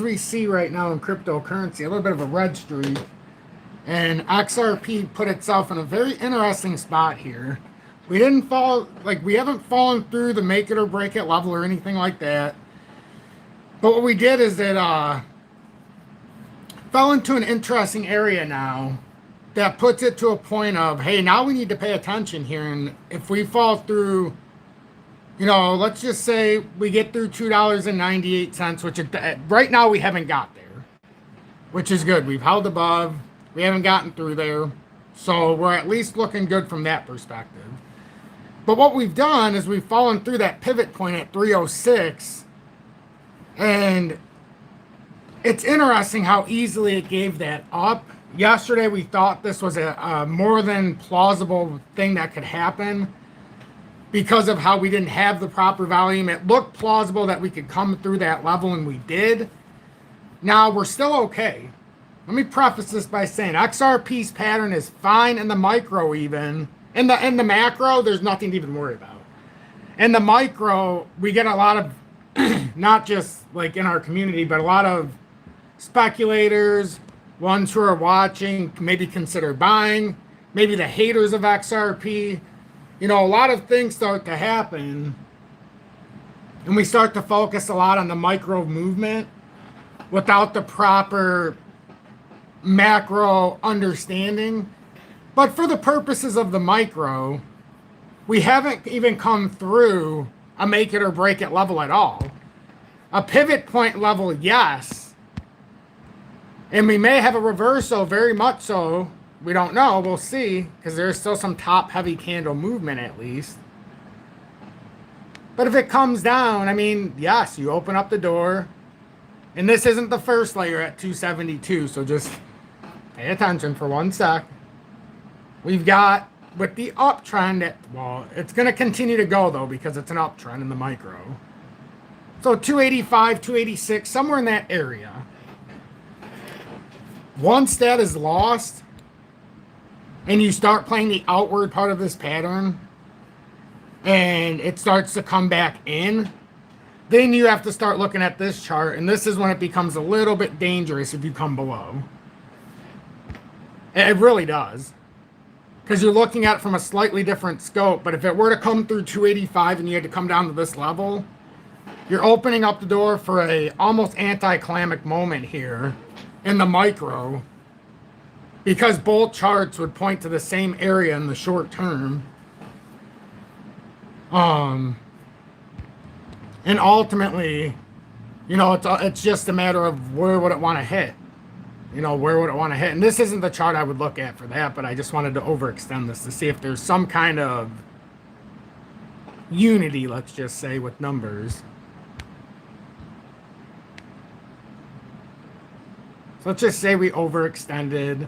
we see right now in cryptocurrency, a little bit of a red streak. And XRP put itself in a very interesting spot here. We didn't fall, like, we haven't fallen through the make it or break it level or anything like that. But what we did is that fell into an interesting area now that puts it to a point of, hey, now we need to pay attention here. And if we fall through, you know, let's just say we get through $2.98, which right now we haven't got there, which is good. We've held above. We haven't gotten through there. So we're at least looking good from that perspective. But what we've done is we've fallen through that pivot point at 306. And it's interesting how easily it gave that up. Yesterday we thought this was a more than plausible thing that could happen because of how we didn't have the proper volume. It looked plausible that we could come through that level, and we did. Now we're still okay. Let me preface this by saying XRP's pattern is fine in the micro even. In the macro, there's nothing to even worry about. In the micro, we get a lot of, not just like in our community, but a lot of speculators, ones who are watching, maybe consider buying, maybe the haters of XRP. You know, a lot of things start to happen, and we start to focus a lot on the micro movement without the proper macro understanding. But for the purposes of the micro, we haven't even come through a make it or break it level at all. A pivot point level, yes. And we may have a reversal, very much so. We don't know. We'll see, because there's still some top heavy candle movement at least. But if it comes down, I mean, yes, you open up the door. And this isn't the first layer at 272, so just pay attention for 1 sec. We've got, with the uptrend, well, it's going to continue to go, though, because it's an uptrend in the micro. So 285, 286, somewhere in that area. Once that is lost, and you start playing the outward part of this pattern, and it starts to come back in, then you have to start looking at this chart, and this is when it becomes a little bit dangerous if you come below. It really does. Because you're looking at it from a slightly different scope. But if it were to come through 285 and you had to come down to this level, you're opening up the door for a almost anticlimactic moment here in the micro, because both charts would point to the same area in the short term. And ultimately, you know, it's just a matter of where would it want to hit. You know, where would it want to hit? And this isn't the chart I would look at for that, but I just wanted to overextend this to see if there's some kind of unity, let's just say, with numbers. So let's just say we overextended.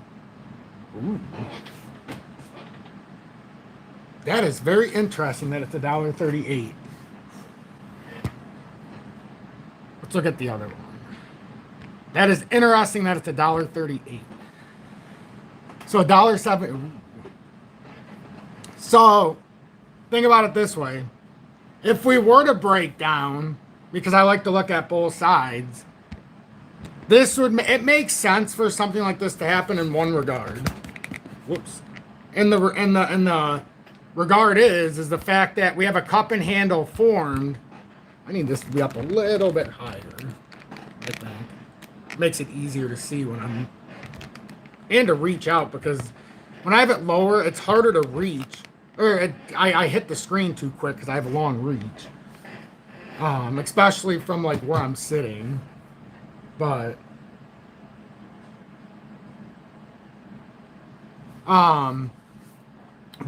Ooh. That is very interesting that it's $1.38. Let's look at the other one. That is interesting that it's $1.38. So $1.07. So think about it this way. If we were to break down, because I like to look at both sides, it makes sense for something like this to happen in one regard. Whoops. And the regard is the fact that we have a cup and handle formed. I need this to be up a little bit higher, I think. Makes it easier to see when I'm, and to reach out, because when I have it lower, it's harder to reach, or I hit the screen too quick because I have a long reach, especially from like where I'm sitting. But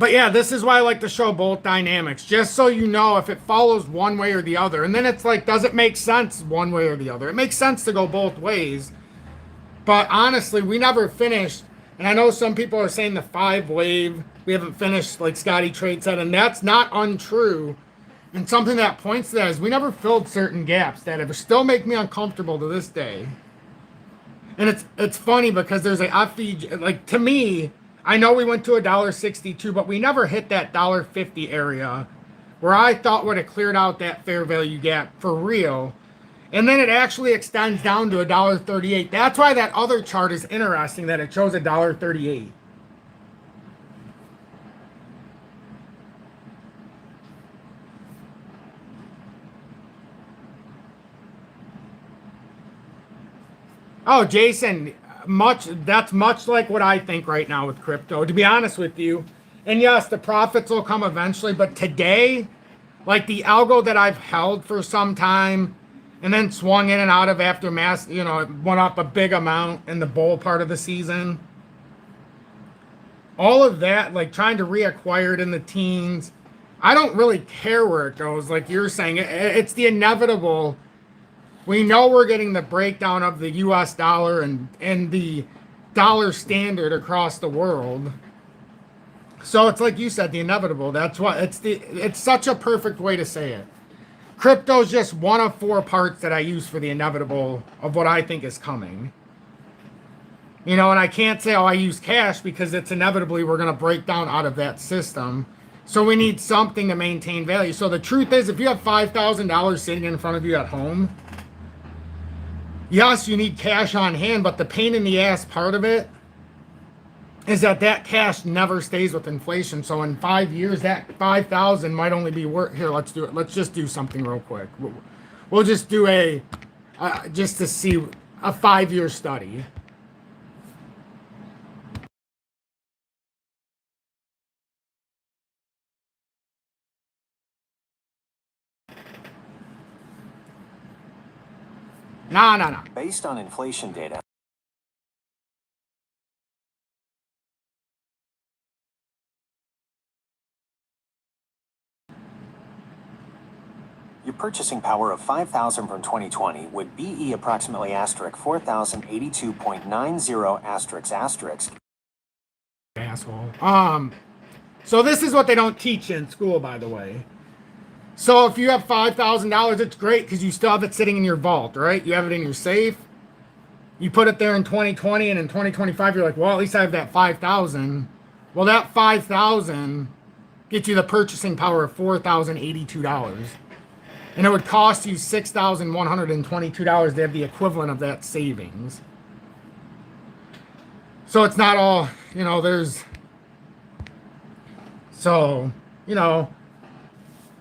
yeah, this is why I like to show both dynamics, just so you know if it follows one way or the other. And then it's like, does it make sense one way or the other? It makes sense to go both ways. But honestly, we never finished. And I know some people are saying the 5 wave, we haven't finished, like Scotty Trade said, and that's not untrue. And something that points to that is we never filled certain gaps that still make me uncomfortable to this day. And it's funny because there's a FE, like, to me, I know we went to $1.62, but we never hit that $1.50 area where I thought would have cleared out that fair value gap for real. And then it actually extends down to $1.38. That's why that other chart is interesting, that it shows $1.38. Oh, Jason, that's much like what I think right now with crypto, to be honest with you. And yes, the profits will come eventually, but today, like the algo that I've held for some time and then swung in and out of after mass, you know, it went up a big amount in the bull part of the season. All of that, like trying to reacquire it in the teens, I don't really care where it goes. Like you're saying, it's the inevitable. We know we're getting the breakdown of the US dollar and the dollar standard across the world. So it's like you said, the inevitable. That's what it's such a perfect way to say it. Crypto is just one of 4 parts that I use for the inevitable of what I think is coming. You know, and I can't say, oh, I use cash, because it's inevitably we're going to break down out of that system. So we need something to maintain value. So the truth is, if you have $5,000 sitting in front of you at home, yes, you need cash on hand, but the pain in the ass part of it is that cash never stays with inflation. So in 5 years, that 5,000 might only be worth. Here, let's do it. Let's just do something real quick. We'll just do just to see a 5-year study. No. Based on inflation data, your purchasing power of 5,000 from 2020 would BE approximately asterisk 4,082.90 asterisk. Asshole. So this is what they don't teach you in school, by the way. So if you have $5,000, it's great because you still have it sitting in your vault, right? You have it in your safe. You put it there in 2020, and in 2025, you're like, well, at least I have that 5,000. Well, that 5,000 gets you the purchasing power of $4,082. And it would cost you $6,122 to have the equivalent of that savings. So it's not all, you know,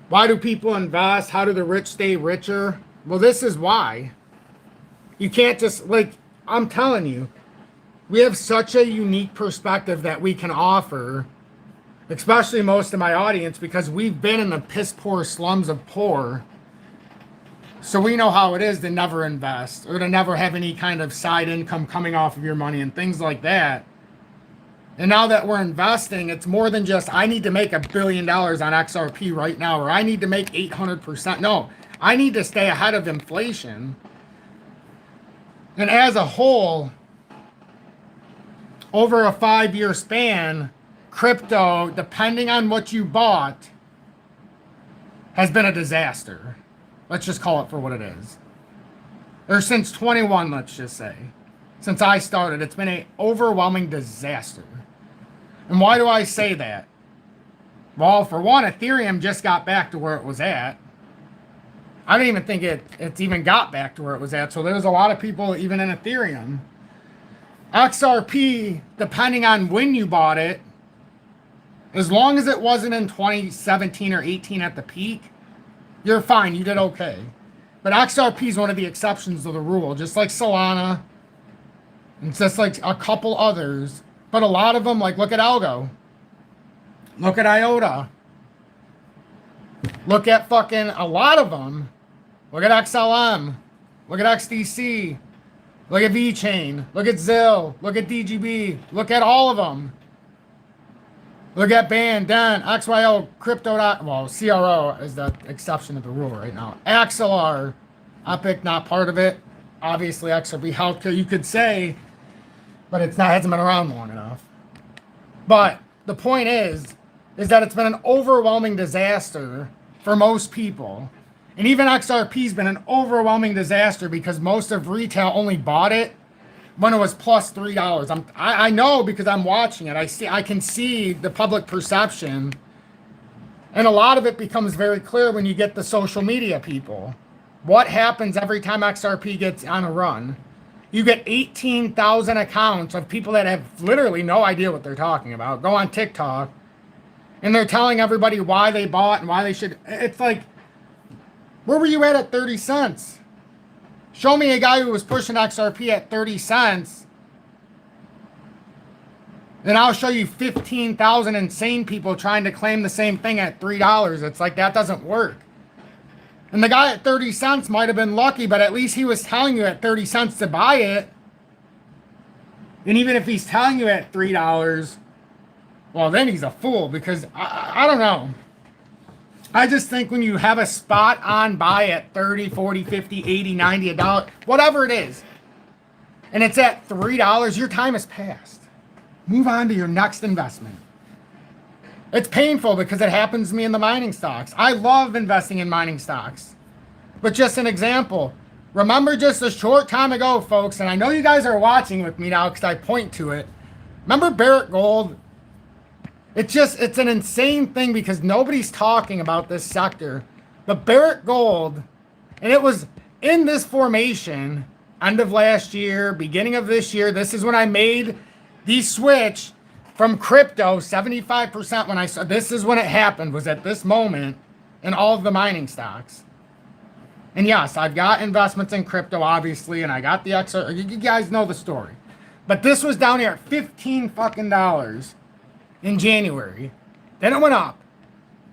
why do people invest? How do the rich stay richer? Well, this is why. You can't just, like, I'm telling you, we have such a unique perspective that we can offer, especially most of my audience, because we've been in the piss poor slums of poor. So we know how it is to never invest or to never have any kind of side income coming off of your money and things like that. And now that we're investing, it's more than just, I need to make $1 billion on XRP right now, or I need to make 800%. No, I need to stay ahead of inflation. And as a whole, over a 5-year span, crypto, depending on what you bought, has been a disaster. Let's just call it for what it is. Or since 21, let's just say. Since I started, it's been an overwhelming disaster. And why do I say that? Well, for one, Ethereum just got back to where it was at. I don't even think it's even got back to where it was at. So there's a lot of people even in Ethereum. XRP, depending on when you bought it, as long as it wasn't in 2017 or 18 at the peak, you're fine. You did okay. But XRP is one of the exceptions to the rule, just like Solana. It's just like a couple others. But a lot of them, like, look at Algo. Look at IOTA. Look at fucking a lot of them. Look at XLM. Look at XDC. Look at VeChain. Look at Zill. Look at DGB. Look at all of them. Look at BAN, DEN, XYO, Crypto. Well, CRO is the exception to the rule right now. XLR. Epic, not part of it. Obviously, XRP Healthcare, you could say, but it's not, hasn't been around long enough. But the point is that it's been an overwhelming disaster for most people. And even XRP's been an overwhelming disaster because most of retail only bought it when it was plus $3. I know because I'm watching it. I can see the public perception. And a lot of it becomes very clear when you get the social media people. What happens every time XRP gets on a run? You get 18,000 accounts of people that have literally no idea what they're talking about. Go on TikTok, and they're telling everybody why they bought and why they should. It's like, where were you at 30 cents? Show me a guy who was pushing XRP at 30 cents, and I'll show you 15,000 insane people trying to claim the same thing at $3. It's like, that doesn't work. And the guy at 30 cents might have been lucky, but at least he was telling you at 30 cents to buy it. And even if he's telling you at $3, well, then he's a fool, because I don't know. I just think when you have a spot on buy at 30, 40, 50, 80, 90, $1, whatever it is, and it's at $3, your time has passed. Move on to your next investment. It's painful because it happens to me in the mining stocks. I love investing in mining stocks. But just an example. Remember just a short time ago, folks, and I know you guys are watching with me now because I point to it. Remember Barrick Gold? It's an insane thing because nobody's talking about this sector. But Barrick Gold, and it was in this formation, end of last year, beginning of this year. This is when I made the switch from crypto, 75% when I saw, this is when it happened, was at this moment in all of the mining stocks. And yes, I've got investments in crypto, obviously, and I got the XR, you guys know the story. But this was down here at $15 fucking in January. Then it went up.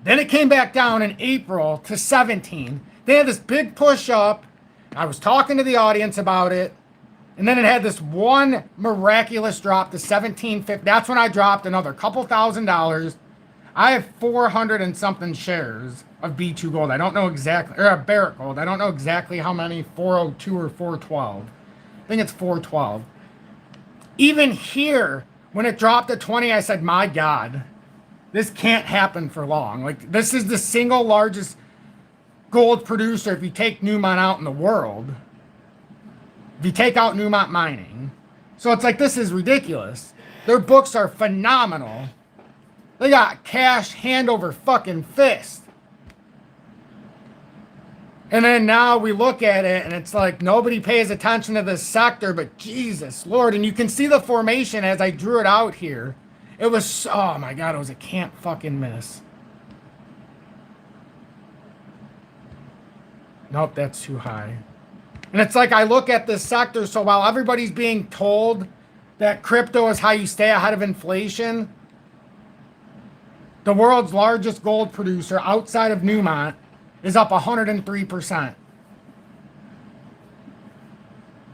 Then it came back down in April to 17. They had this big push up. I was talking to the audience about it. And then it had this one miraculous drop to 17.50. That's when I dropped another couple $1,000s. I have 400 and something shares of B2 Gold. I don't know exactly, or Barrick Gold. I don't know exactly how many, 402 or 412. I think it's 412. Even here, when it dropped to 20, I said, my God, this can't happen for long. Like, this is the single largest gold producer if you take Newmont out in the world. If you take out Newmont Mining. So it's like, this is ridiculous. Their books are phenomenal. They got cash hand over fucking fist. And then now we look at it and it's like nobody pays attention to this sector, but Jesus Lord. And you can see the formation as I drew it out here. It was, oh my God, it was a can't fucking miss. Nope, that's too high. And it's like I look at this sector, so while everybody's being told that crypto is how you stay ahead of inflation, the world's largest gold producer outside of Newmont is up 103%.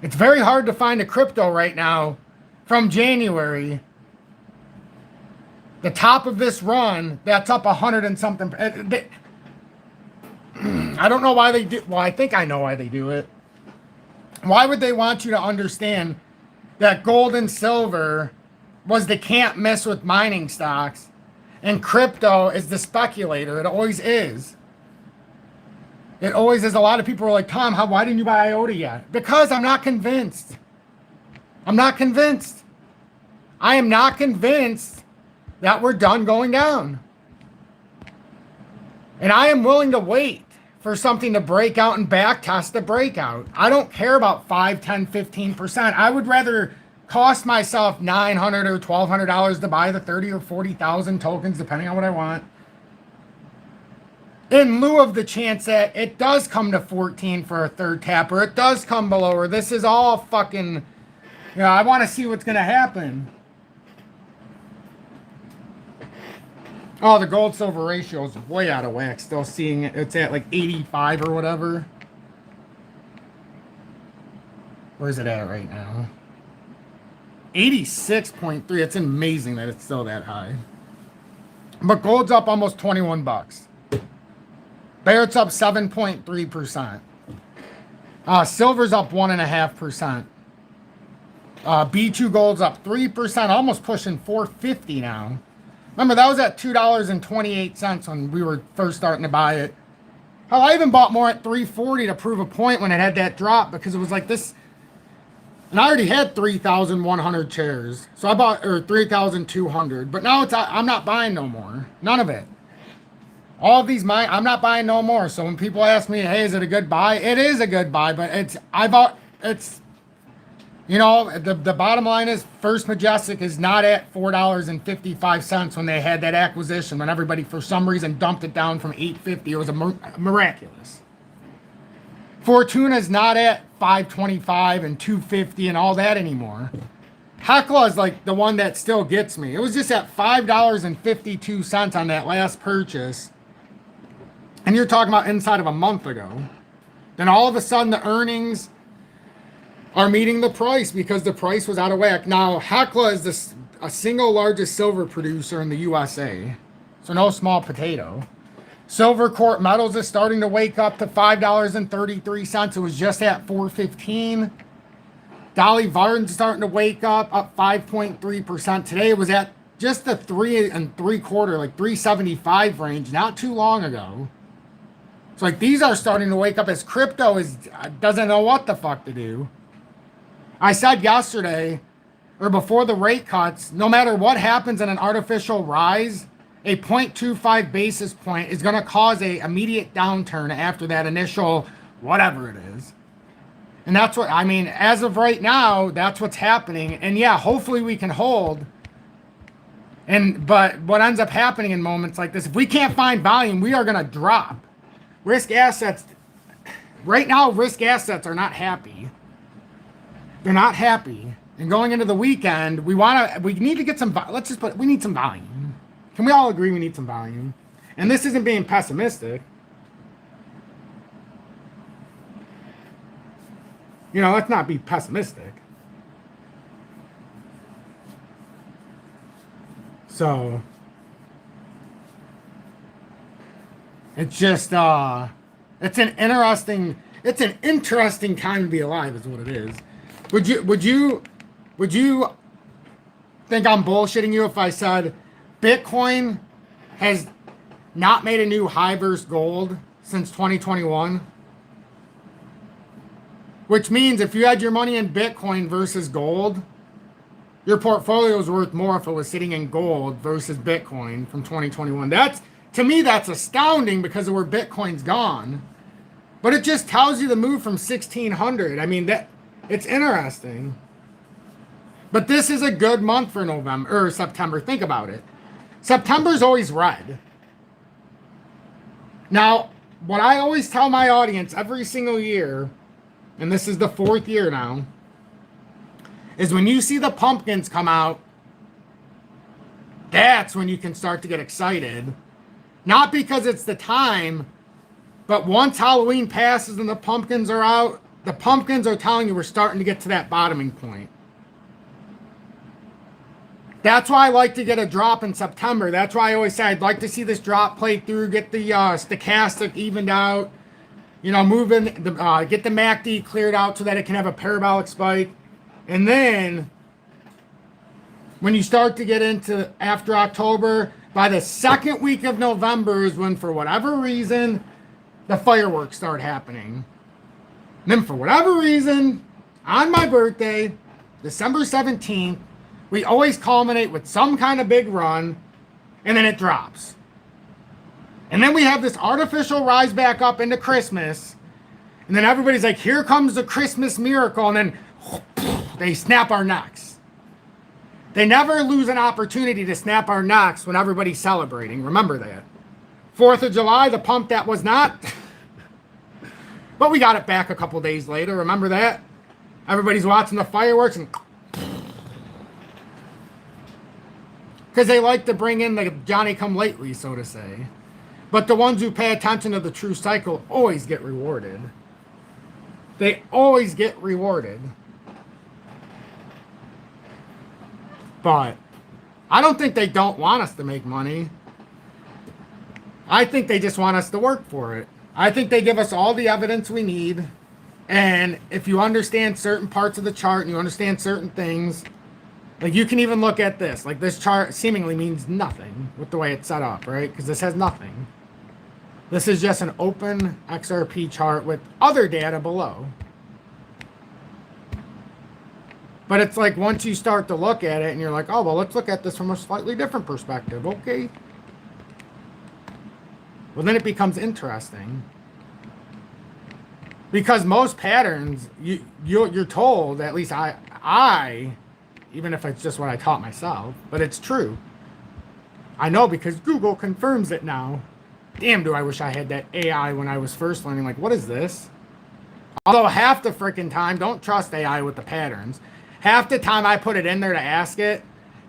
It's very hard to find a crypto right now from January, the top of this run, that's up 100 and something. I don't know why they do. Well, I think I know why they do it. Why would they want you to understand that gold and silver was the can't miss with mining stocks, and crypto is the speculator? It always is. It always is. A lot of people are like, Tom, why didn't you buy IOTA yet? Because I'm not convinced. I'm not convinced. I am not convinced that we're done going down. And I am willing to wait for something to break out and back test the breakout. I don't care about 5, 10, 15%. I would rather cost myself $900 or $1,200 to buy the 30 or 40,000 tokens, depending on what I want, in lieu of the chance that it does come to 14 for a third tap, or it does come below, or this is all fucking, I want to see what's going to happen. Oh, the gold silver ratio is way out of whack. Still seeing it. It's at like 85 or whatever. Where's it at right now? 86.3. It's amazing that it's still that high. But gold's up almost 21 bucks. Barrett's up 7.3%. Silver's up 1.5%. B2 gold's up 3%, almost pushing 450 now. Remember, that was at $2.28 when we were first starting to buy it. Hell, I even bought more at $3.40 to prove a point when it had that drop, because it was like this. And I already had 3,100 shares. So I bought, or 3,200. But now I'm not buying no more. None of it. All of these I'm not buying no more. So when people ask me, hey, is it a good buy? It is a good buy, but it's you know, the bottom line is First Majestic is not at $4.55 when they had that acquisition, when everybody for some reason dumped it down from $8.50. It was miraculous. Fortuna is not at $5.25 and $2.50 and all that anymore. Hecla is like the one that still gets me. It was just at $5.52 on that last purchase. And you're talking about inside of a month ago. Then all of a sudden the earnings are meeting the price because the price was out of whack. Now, Hecla is a single largest silver producer in the USA. So no small potato. Silver Court Metals is starting to wake up to $5.33. It was just at $4.15. Dolly Varden's starting to wake up 5.3%. Today it was at just the 3 3/4, like 375 range, not too long ago. So like these are starting to wake up as crypto doesn't know what the fuck to do. I said yesterday, or before the rate cuts, no matter what happens in an artificial rise, a 0.25 basis point is going to cause a immediate downturn after that initial whatever it is. And that's what, I mean, as of right now, that's what's happening. And yeah, hopefully we can hold. But what ends up happening in moments like this, if we can't find volume, we are going to drop. Risk assets, right now, risk assets are not happy. They're not happy. And going into the weekend, we need to get some, we need some volume. Can we all agree we need some volume? And this isn't being pessimistic. You know, let's not be pessimistic. So, it's just, it's an interesting time to be alive is what it is. Would you think I'm bullshitting you if I said Bitcoin has not made a new high versus gold since 2021? Which means if you had your money in Bitcoin versus gold, your portfolio is worth more if it was sitting in gold versus Bitcoin from 2021. To me, that's astounding because of where Bitcoin's gone. But it just tells you the move from 1600. I mean, it's interesting. But this is a good month for November or September. Think about it. September's always red. Now, what I always tell my audience every single year, and this is the 4th year now, is when you see the pumpkins come out, that's when you can start to get excited. Not because it's the time, but once Halloween passes and the pumpkins are out, the pumpkins are telling you we're starting to get to that bottoming point. That's why I like to get a drop in September. That's why I always say I'd like to see this drop play through, get the stochastic evened out, you know, get the MACD cleared out so that it can have a parabolic spike. And then when you start to get into after October, by the 2nd week of November is when, for whatever reason, the fireworks start happening. And then for whatever reason, on my birthday, December 17th, we always culminate with some kind of big run, and then it drops. And then we have this artificial rise back up into Christmas, and then everybody's like, here comes the Christmas miracle, and then they snap our necks. They never lose an opportunity to snap our necks when everybody's celebrating. Remember that. 4th of July, the pump that was not. But we got it back a couple days later. Remember that? Everybody's watching the fireworks and because they like to bring in the Johnny-come-lately, so to say. But the ones who pay attention to the true cycle always get rewarded. They always get rewarded. But I don't think they don't want us to make money. I think they just want us to work for it. I think they give us all the evidence we need. And if you understand certain parts of the chart and you understand certain things, like you can even look at this. Like this chart seemingly means nothing with the way it's set up, right? Because this has nothing. This is just an open XRP chart with other data below. But it's like once you start to look at it and you're like, oh, well, let's look at this from a slightly different perspective. Okay. Well, then it becomes interesting. Because most patterns, you're told, at least I, even if it's just what I taught myself, but it's true. I know because Google confirms it now. Damn, do I wish I had that AI when I was first learning. Like, what is this? Although half the freaking time, don't trust AI with the patterns. Half the time I put it in there to ask it,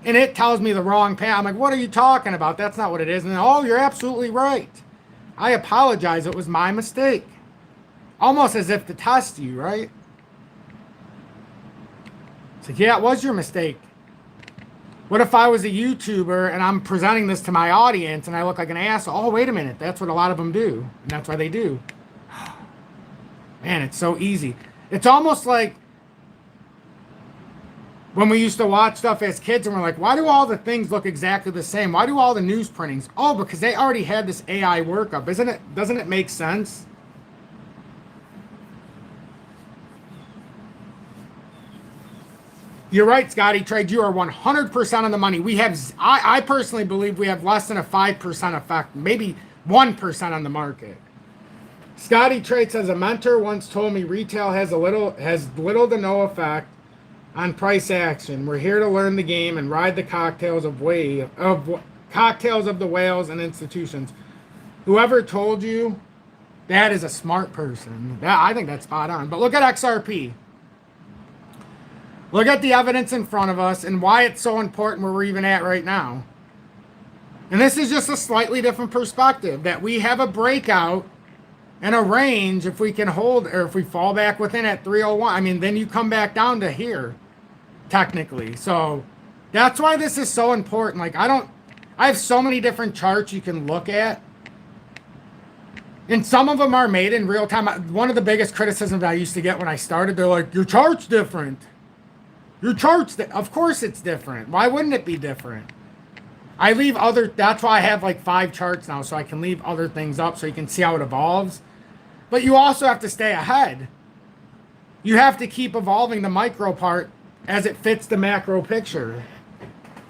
and it tells me the wrong pattern. I'm like, what are you talking about? That's not what it is. And then, oh, you're absolutely right. I apologize. It was my mistake. Almost as if to test you, right? It's like, yeah, it was your mistake. What if I was a YouTuber and I'm presenting this to my audience and I look like an asshole? Oh, wait a minute. That's what a lot of them do. And that's why they do. Man, it's so easy. It's almost like when we used to watch stuff as kids and we're like, why do all the things look exactly the same? Why do all the news printings? Oh, because they already had this AI workup. Doesn't it make sense? You're right, Scotty Trade. You are 100% on the money. I personally believe we have less than a 5% effect, maybe 1% on the market. Scotty Trade says a mentor once told me retail has little to no effect on price action. We're here to learn the game and ride the cocktails of the whales and institutions. Whoever told you that is a smart person. I think that's spot on. But look at XRP. Look at the evidence in front of us and why it's so important where we're even at right now. And this is just a slightly different perspective, that we have a breakout and a range if we can hold, or if we fall back within at 301. I mean, then you come back down to here, technically. So that's why this is so important. Like, I have so many different charts you can look at. And some of them are made in real time. One of the biggest criticisms I used to get when I started, they're like, your chart's different. Your chart's, of course it's different. Why wouldn't it be different? I leave that's why I have like 5 charts now, so I can leave other things up so you can see how it evolves. But you also have to stay ahead. You have to keep evolving the micro part as it fits the macro picture.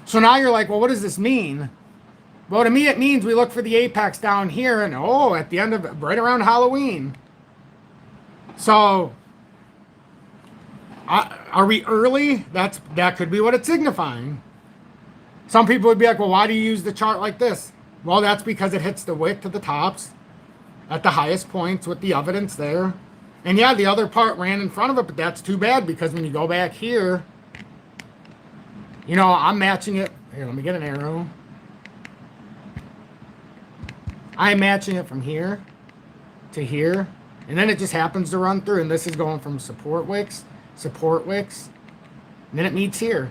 So now you're like, well, what does this mean? Well, to me, it means we look for the apex down here and, oh, at the end of, right around Halloween. So, are we early? That could be what it's signifying. Some people would be like, well, why do you use the chart like this? Well, that's because it hits the wick to the tops at the highest points with the evidence there. And yeah, the other part ran in front of it, but that's too bad because when you go back here, you know, I'm matching it. Here, let me get an arrow. I'm matching it from here to here. And then it just happens to run through. And this is going from support wicks, and then it meets here.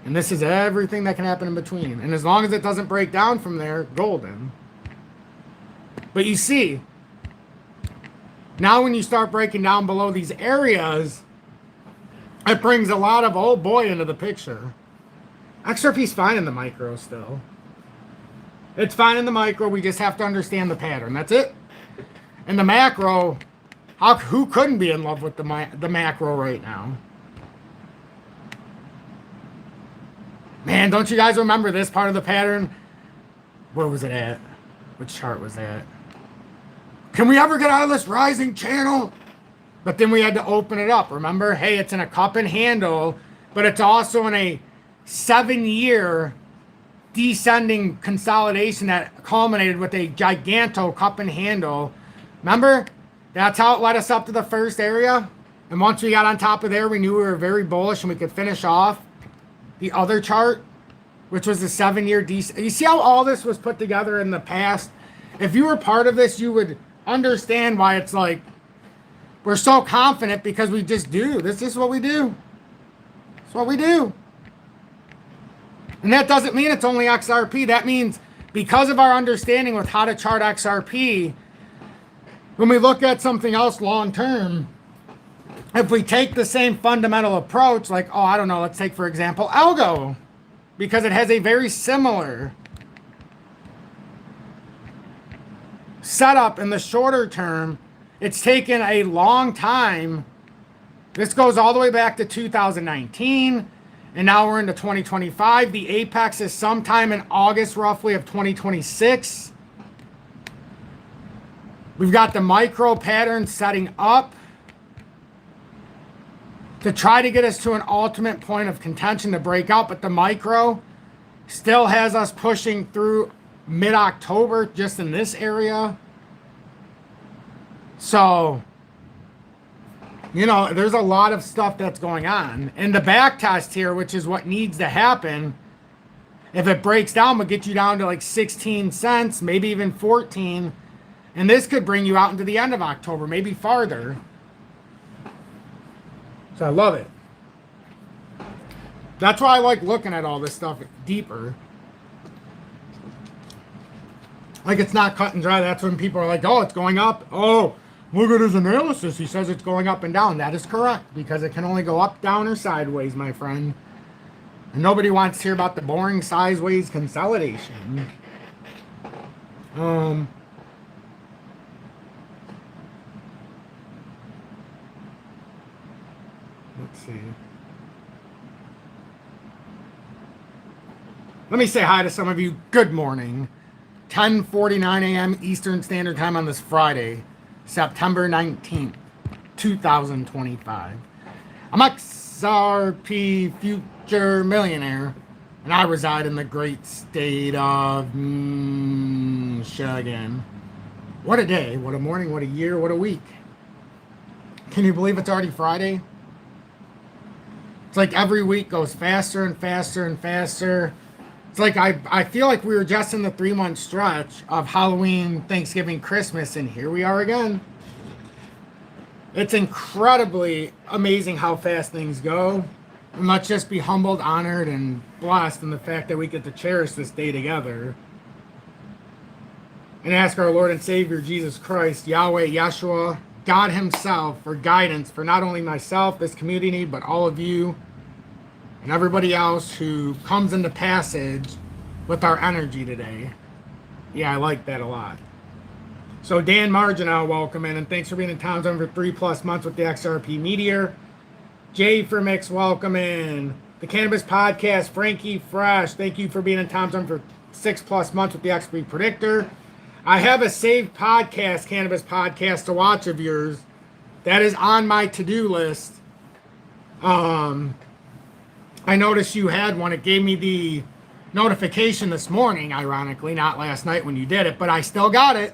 And this is everything that can happen in between. And as long as it doesn't break down from there, golden. But you see, now when you start breaking down below these areas, it brings a lot of old boy into the picture. XRP's fine in the micro still. It's fine in the micro. We just have to understand the pattern. That's it. And the macro, who couldn't be in love with the macro right now? Man, don't you guys remember this part of the pattern? Where was it at? Which chart was that? Can we ever get out of this rising channel? But then we had to open it up. Remember? Hey, it's in a cup and handle, but it's also in a 7-year descending consolidation that culminated with a giganto cup and handle. Remember? That's how it led us up to the first area. And once we got on top of there, we knew we were very bullish and we could finish off the other chart, which was the 7-year descent. You see how all this was put together in the past? If you were part of this, you would understand why it's like we're so confident, because we just do. This is what we do. It's what we do. And that doesn't mean it's only XRP. That means because of our understanding with how to chart XRP, when we look at something else long term, if we take the same fundamental approach, like, oh, I don't know, let's take, for example, algo, because it has a very similar setup in the shorter term. It's taken a long time. This goes all the way back to 2019, and now we're into 2025. The apex is sometime in August, roughly, of 2026. We've got the micro pattern setting up to try to get us to an ultimate point of contention to break out, but the micro still has us pushing through mid-October just in this area. So, you know, there's a lot of stuff that's going on. And the back test here, which is what needs to happen, if it breaks down, we'll get you down to like 16 cents, maybe even 14. And this could bring you out into the end of October, maybe farther. So I love it. That's why I like looking at all this stuff deeper. Like, it's not cut and dry. That's when people are like, oh, it's going up. Oh, look at his analysis. He says it's going up and down. That is correct, because it can only go up, down, or sideways, my friend. And nobody wants to hear about the boring sideways consolidation. Let's see. Let me say hi to some of you. Good morning. 10:49 a.m. Eastern Standard Time on this Friday, September 19th, 2025. I'm XRP Future Millionaire, and I reside in the great state of Michigan. What a day, what a morning, what a year, what a week. Can you believe it's already Friday? It's like every week goes faster and faster and faster. It's like I feel like we were just in the 3-month stretch of Halloween, Thanksgiving, Christmas, and here we are again. It's incredibly amazing how fast things go. And let's just be humbled, honored, and blessed in the fact that we get to cherish this day together. And ask our Lord and Savior, Jesus Christ, Yahweh, Yeshua, God Himself, for guidance for not only myself, this community, but all of you and everybody else who comes into passage with our energy today. Yeah, I like that a lot. So Dan Marginal, welcome in, and thanks for being in Town Zone for 3+ months with the XRP Meteor. Jay for Mix, welcome in. The Cannabis Podcast, Frankie Fresh, thank you for being in Town Zone for 6+ months with the XP Predictor. I have a saved podcast, Cannabis Podcast, to watch of yours. That is on my to-do list. I noticed you had one. It gave me the notification this morning, ironically, not last night when you did it, but I still got it.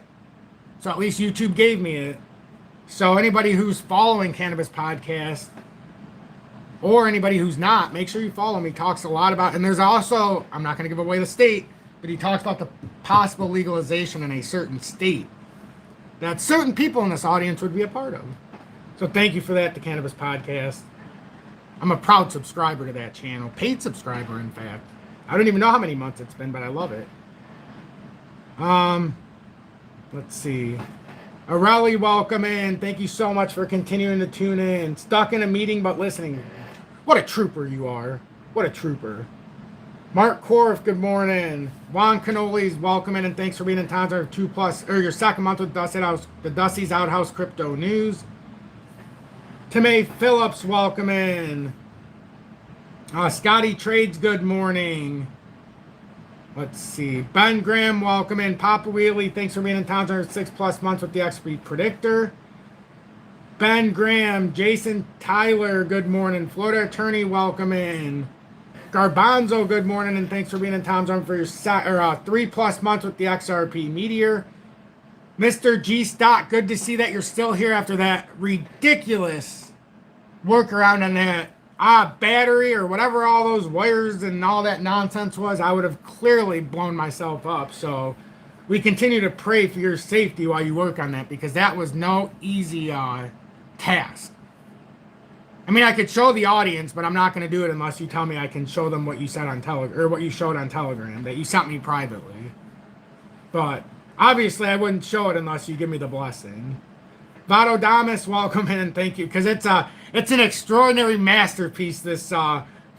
So at least YouTube gave me it. So anybody who's following Cannabis Podcast, or anybody who's not, make sure you follow him. He talks a lot about, and there's also, I'm not going to give away the state, but he talks about the possible legalization in a certain state that certain people in this audience would be a part of. So thank you for that, the Cannabis Podcast. I'm a proud subscriber to that channel. Paid subscriber, in fact. I don't even know how many months it's been, but I love it. Let's see. Areli, welcome in. Thank you so much for continuing to tune in. Stuck in a meeting, but listening. What a trooper you are. What a trooper. Mark Korf, good morning. Juan Canoli's, welcome in, and thanks for being in Town Zone 2+, or your second month with the Dusty's Outhouse Crypto News. Timmy Phillips, welcome in. Scotty Trades, good morning. Let's see. Ben Graham, welcome in. Papa Wheelie, thanks for being in Town Zone 6+ months with the XP Predictor. Ben Graham, Jason Tyler, good morning. Florida Attorney, welcome in. Garbanzo, good morning, and thanks for being in Town Zone for your 3+ months with the XRP Meteor. Mr. G Stock, good to see that you're still here after that ridiculous workaround on that battery or whatever all those wires and all that nonsense was. I would have clearly blown myself up. So we continue to pray for your safety while you work on that, because that was no easy task. I mean, I could show the audience, but I'm not going to do it unless you tell me I can show them what you said on Telegram, or what you showed on Telegram that you sent me privately. But obviously, I wouldn't show it unless you give me the blessing. Vado Damas, welcome in, and thank you, because it's an extraordinary masterpiece this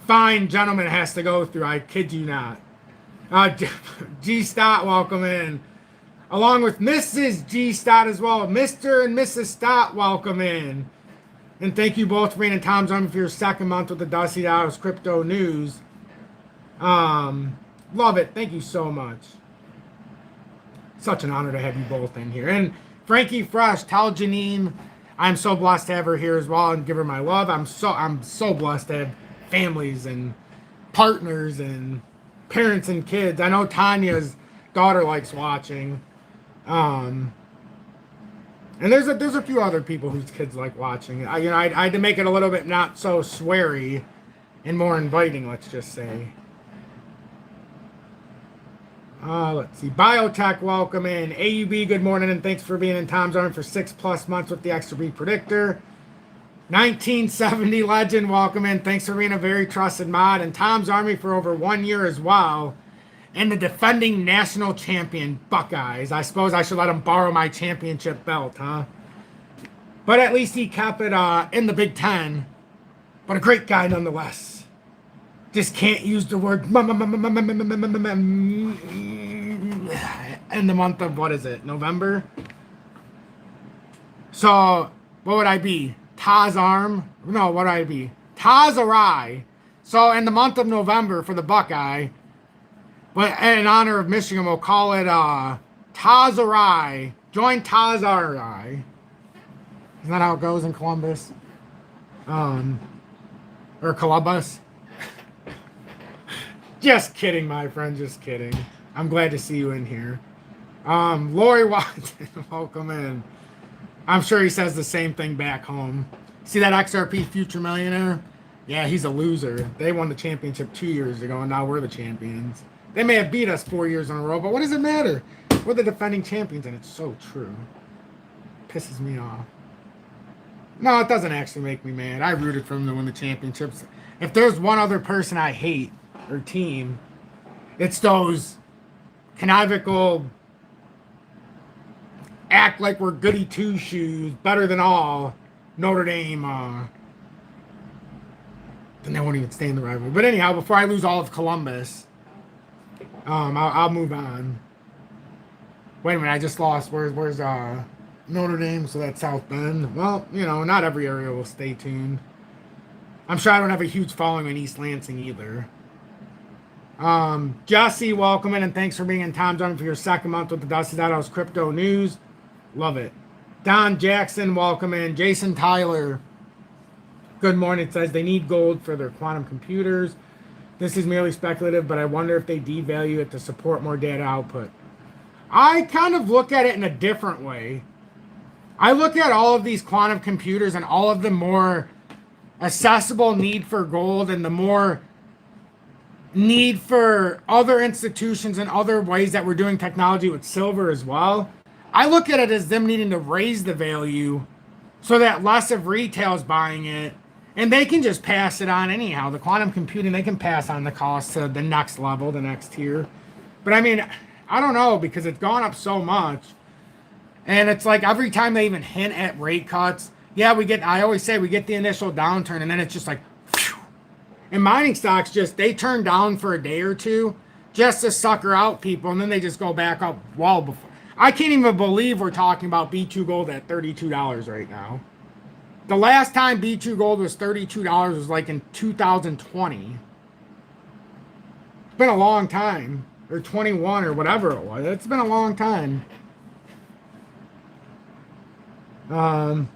fine gentleman has to go through. I kid you not. G Stott, welcome in, along with Mrs. G Stott as well. Mr. and Mrs. Stott, welcome in, and thank you both for being in Town Zone for your second month with the Dusty House Crypto News. Love it. Thank you so much. Such an honor to have you both in here. And Frankie Fresh, tell Janine I'm so blessed to have her here as well and give her my love. I'm so blessed to have families and partners and parents and kids. I know Tanya's daughter likes watching. And there's a few other people whose kids like watching. I had to make it a little bit not so sweary and more inviting, let's just say. Let's see. Biotech, welcome in. AUB, good morning, and thanks for being in Tom's Army for 6+ months with the Extra B Predictor. 1970 Legend, welcome in. Thanks for being a very trusted mod. And Tom's Army for over 1 year as well. And the defending national champion, Buckeyes. I suppose I should let him borrow my championship belt, huh? But at least he kept it in the Big Ten. But a great guy nonetheless. Just can't use the word in the month of, what is it, November? So, what would I be? Taz Arm? No, what would I be? Taz Arai. So, in the month of November for the Buckeye, but in honor of Michigan, we'll call it Taz Arai. Join Taz Arai. Isn't that how it goes in Columbus? Or Columbus? Just kidding, my friend. Just kidding. I'm glad to see you in here. Lori Watson, welcome in. I'm sure he says the same thing back home. See that XRP Future Millionaire? Yeah, he's a loser. They won the championship 2 years ago, and now we're the champions. They may have beat us 4 years in a row, but what does it matter? We're the defending champions, and it's so true. Pisses me off. No, it doesn't actually make me mad. I rooted for them to win the championships. If there's one other person I hate, or team, it's those connivical act like we're goody two shoes, better than all Notre Dame. Then they won't even stay in the rivalry. But anyhow, before I lose all of Columbus, I'll move on. Wait a minute, I just lost. Where's Notre Dame? So that's South Bend. Well, not every area will stay tuned. I'm sure I don't have a huge following in East Lansing either. Jesse, welcome in, and thanks for being in Tom's Army for your second month with the Dusty Dados Crypto News. Love it. Don Jackson, welcome in. Jason Tyler, good morning. It says they need gold for their quantum computers. This is merely speculative, but I wonder if they devalue it to support more data output. I kind of look at it in a different way. I look at all of these quantum computers and all of the more accessible need for gold and the more need for other institutions and other ways that we're doing technology with silver as well. I look at it as them needing to raise the value so that less of retail is buying it, and they can just pass it on anyhow. The quantum computing, they can pass on the cost to the next level, the next tier. But I mean, I don't know, because it's gone up so much, and it's like every time they even hint at rate cuts, yeah, I always say we get the initial downturn, and then it's just like, and mining stocks they turn down for a day or two just to sucker out people, and then they just go back up well before. I can't even believe we're talking about B2 Gold at $32 right now. The last time B2 Gold was $32 was like in 2020. It's been a long time. Or 21 or whatever it was. It's been a long time. But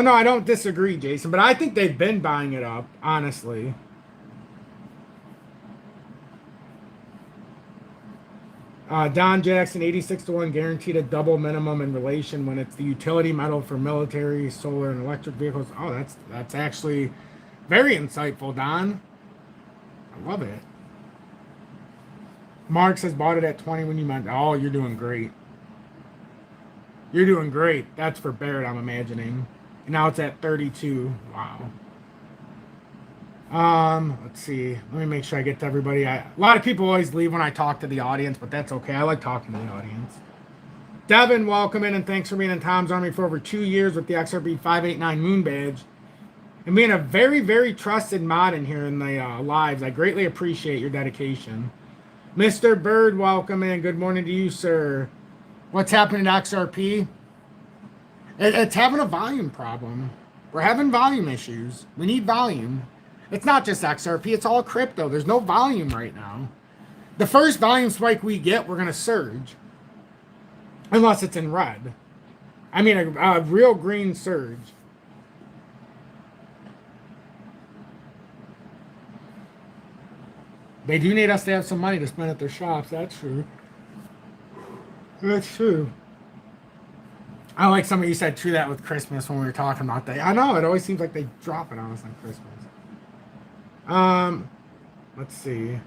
no, I don't disagree, Jason. But I think they've been buying it up, honestly. Don Jackson, 86-1, guaranteed a double minimum in relation when it's the utility metal for military, solar, and electric vehicles. Oh, that's actually very insightful, Don. I love it. Mark says bought it at 20 when you meant. Oh, you're doing great. You're doing great. That's for Barrett, I'm imagining. And now it's at 32. Wow. Let's see. Let me make sure I get to everybody. A lot of people always leave when I talk to the audience, but that's okay. I like talking to the audience. Devin, welcome in, and thanks for being in Tom's Army for over 2 years with the XRP 589 Moon Badge. And being a very, very trusted mod in here in the lives. I greatly appreciate your dedication. Mr. Bird, welcome in. Good morning to you, sir. What's happening to XRP? It's having a volume problem. We're having volume issues. We need volume. It's not just XRP. It's all crypto. There's no volume right now. The first volume spike we get, we're going to surge. Unless it's in red. I mean, a real green surge. They do need us to have some money to spend at their shops. That's true. That's true. I like some of you said true that with Christmas when we were talking about that. I know, it always seems like they drop it on us on Christmas. Let's see.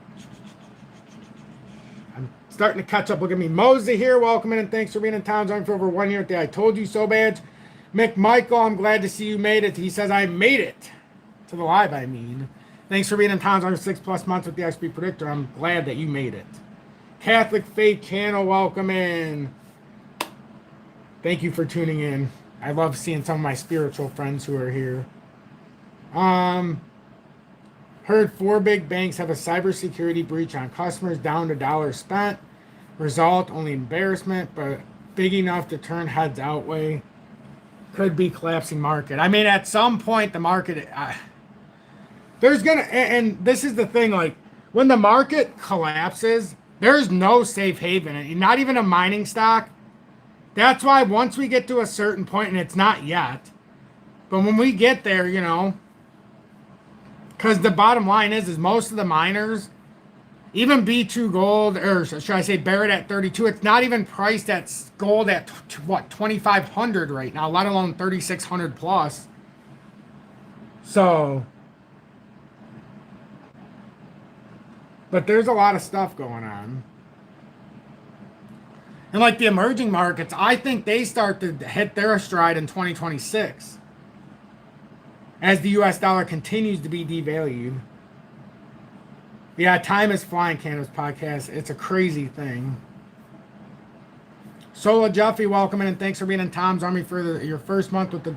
I'm starting to catch up. Look at me. Mosey here. Welcome in and thanks for being in town zone for over 1 year at the I Told You So badge. McMichael, I'm glad to see you made it. He says I made it. To the live, I mean. Thanks for being in town zone for 6+ months with the XP Predictor. I'm glad that you made it. Catholic Faith Channel, welcome in. Thank you for tuning in. I love seeing some of my spiritual friends who are here. Heard 4 big banks have a cybersecurity breach on customers, down to dollars spent. Result, only embarrassment, but big enough to turn heads outweigh. Could be collapsing market. I mean, at some point, the market... there's gonna... And this is the thing, like, when the market collapses, there's no safe haven. Not even a mining stock. That's why once we get to a certain point, and it's not yet, but when we get there, you know... Because the bottom line is most of the miners, even B2 Gold, or should I say Barrett at 32, it's not even priced at gold at, what, 2,500 right now, let alone 3,600 plus. So, but there's a lot of stuff going on. And like the emerging markets, I think they start to hit their stride in 2026. As the US dollar continues to be devalued. Yeah, time is flying, Canada's podcast. It's a crazy thing. Sola Jeffy, welcome in and thanks for being in Tom's Army for your first month with the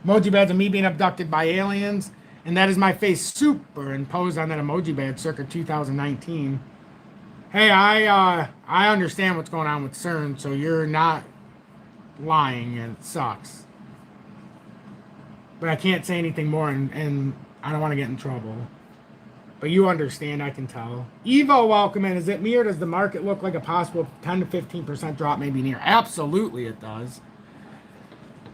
emoji badge of me being abducted by aliens. And that is my face superimposed on that emoji badge circa 2019. Hey, I understand what's going on with CERN, so you're not lying and it sucks. But I can't say anything more, and I don't want to get in trouble. But you understand, I can tell. Evo, welcome in. Is it me, or does the market look like a possible 10 to 15% drop maybe near? Absolutely it does.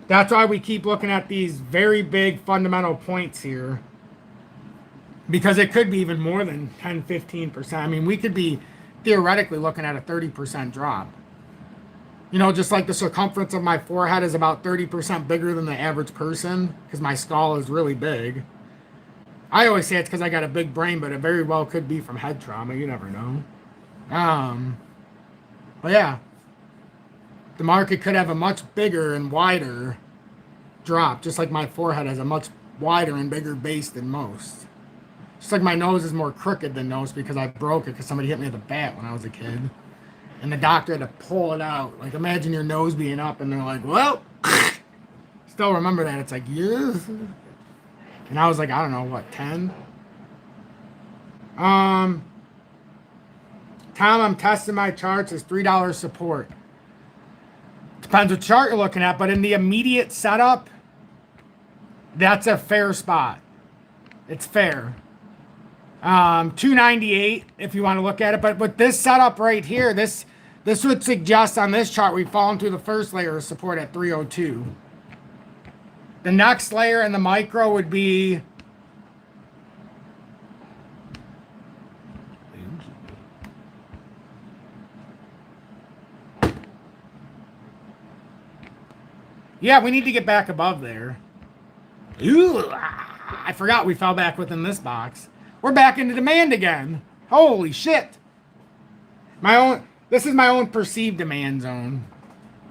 That's why we keep looking at these very big fundamental points here. Because it could be even more than 10, 15%. I mean, we could be theoretically looking at a 30% drop. You know, just like the circumference of my forehead is about 30% bigger than the average person, because my skull is really big. I always say it's because I got a big brain, but it very well could be from head trauma. You never know. But yeah, the market could have a much bigger and wider drop, just like my forehead has a much wider and bigger base than most. Just like my nose is more crooked than most because I broke it because somebody hit me with a bat when I was a kid. And the doctor had to pull it out. Like, imagine your nose being up, and they're like, well, still remember that. It's like, yes. And I was like, I don't know, what, 10? Tom, I'm testing my charts as $3 support. Depends what chart you're looking at, but in the immediate setup, that's a fair spot. It's fair. 298 if you want to look at it, but with this setup right here, this would suggest on this chart we've fallen through the first layer of support at 302. The next layer in the micro would be yeah, we need to get back above there. Ooh, I forgot we fell back within this box. We're back into demand again. Holy shit. This is my own perceived demand zone.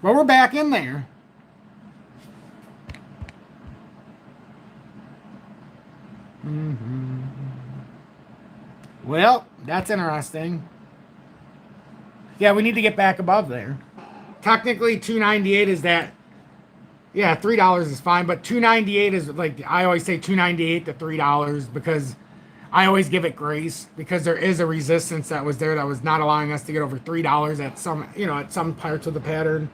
But we're back in there. Well, that's interesting. Yeah, we need to get back above there. Technically, 298 is that. Yeah, $3 is fine, but 298 is like, I always say 298 to $3 because I always give it grace because there is a resistance that was there that was not allowing us to get over $3 at some, you know, at some parts of the pattern.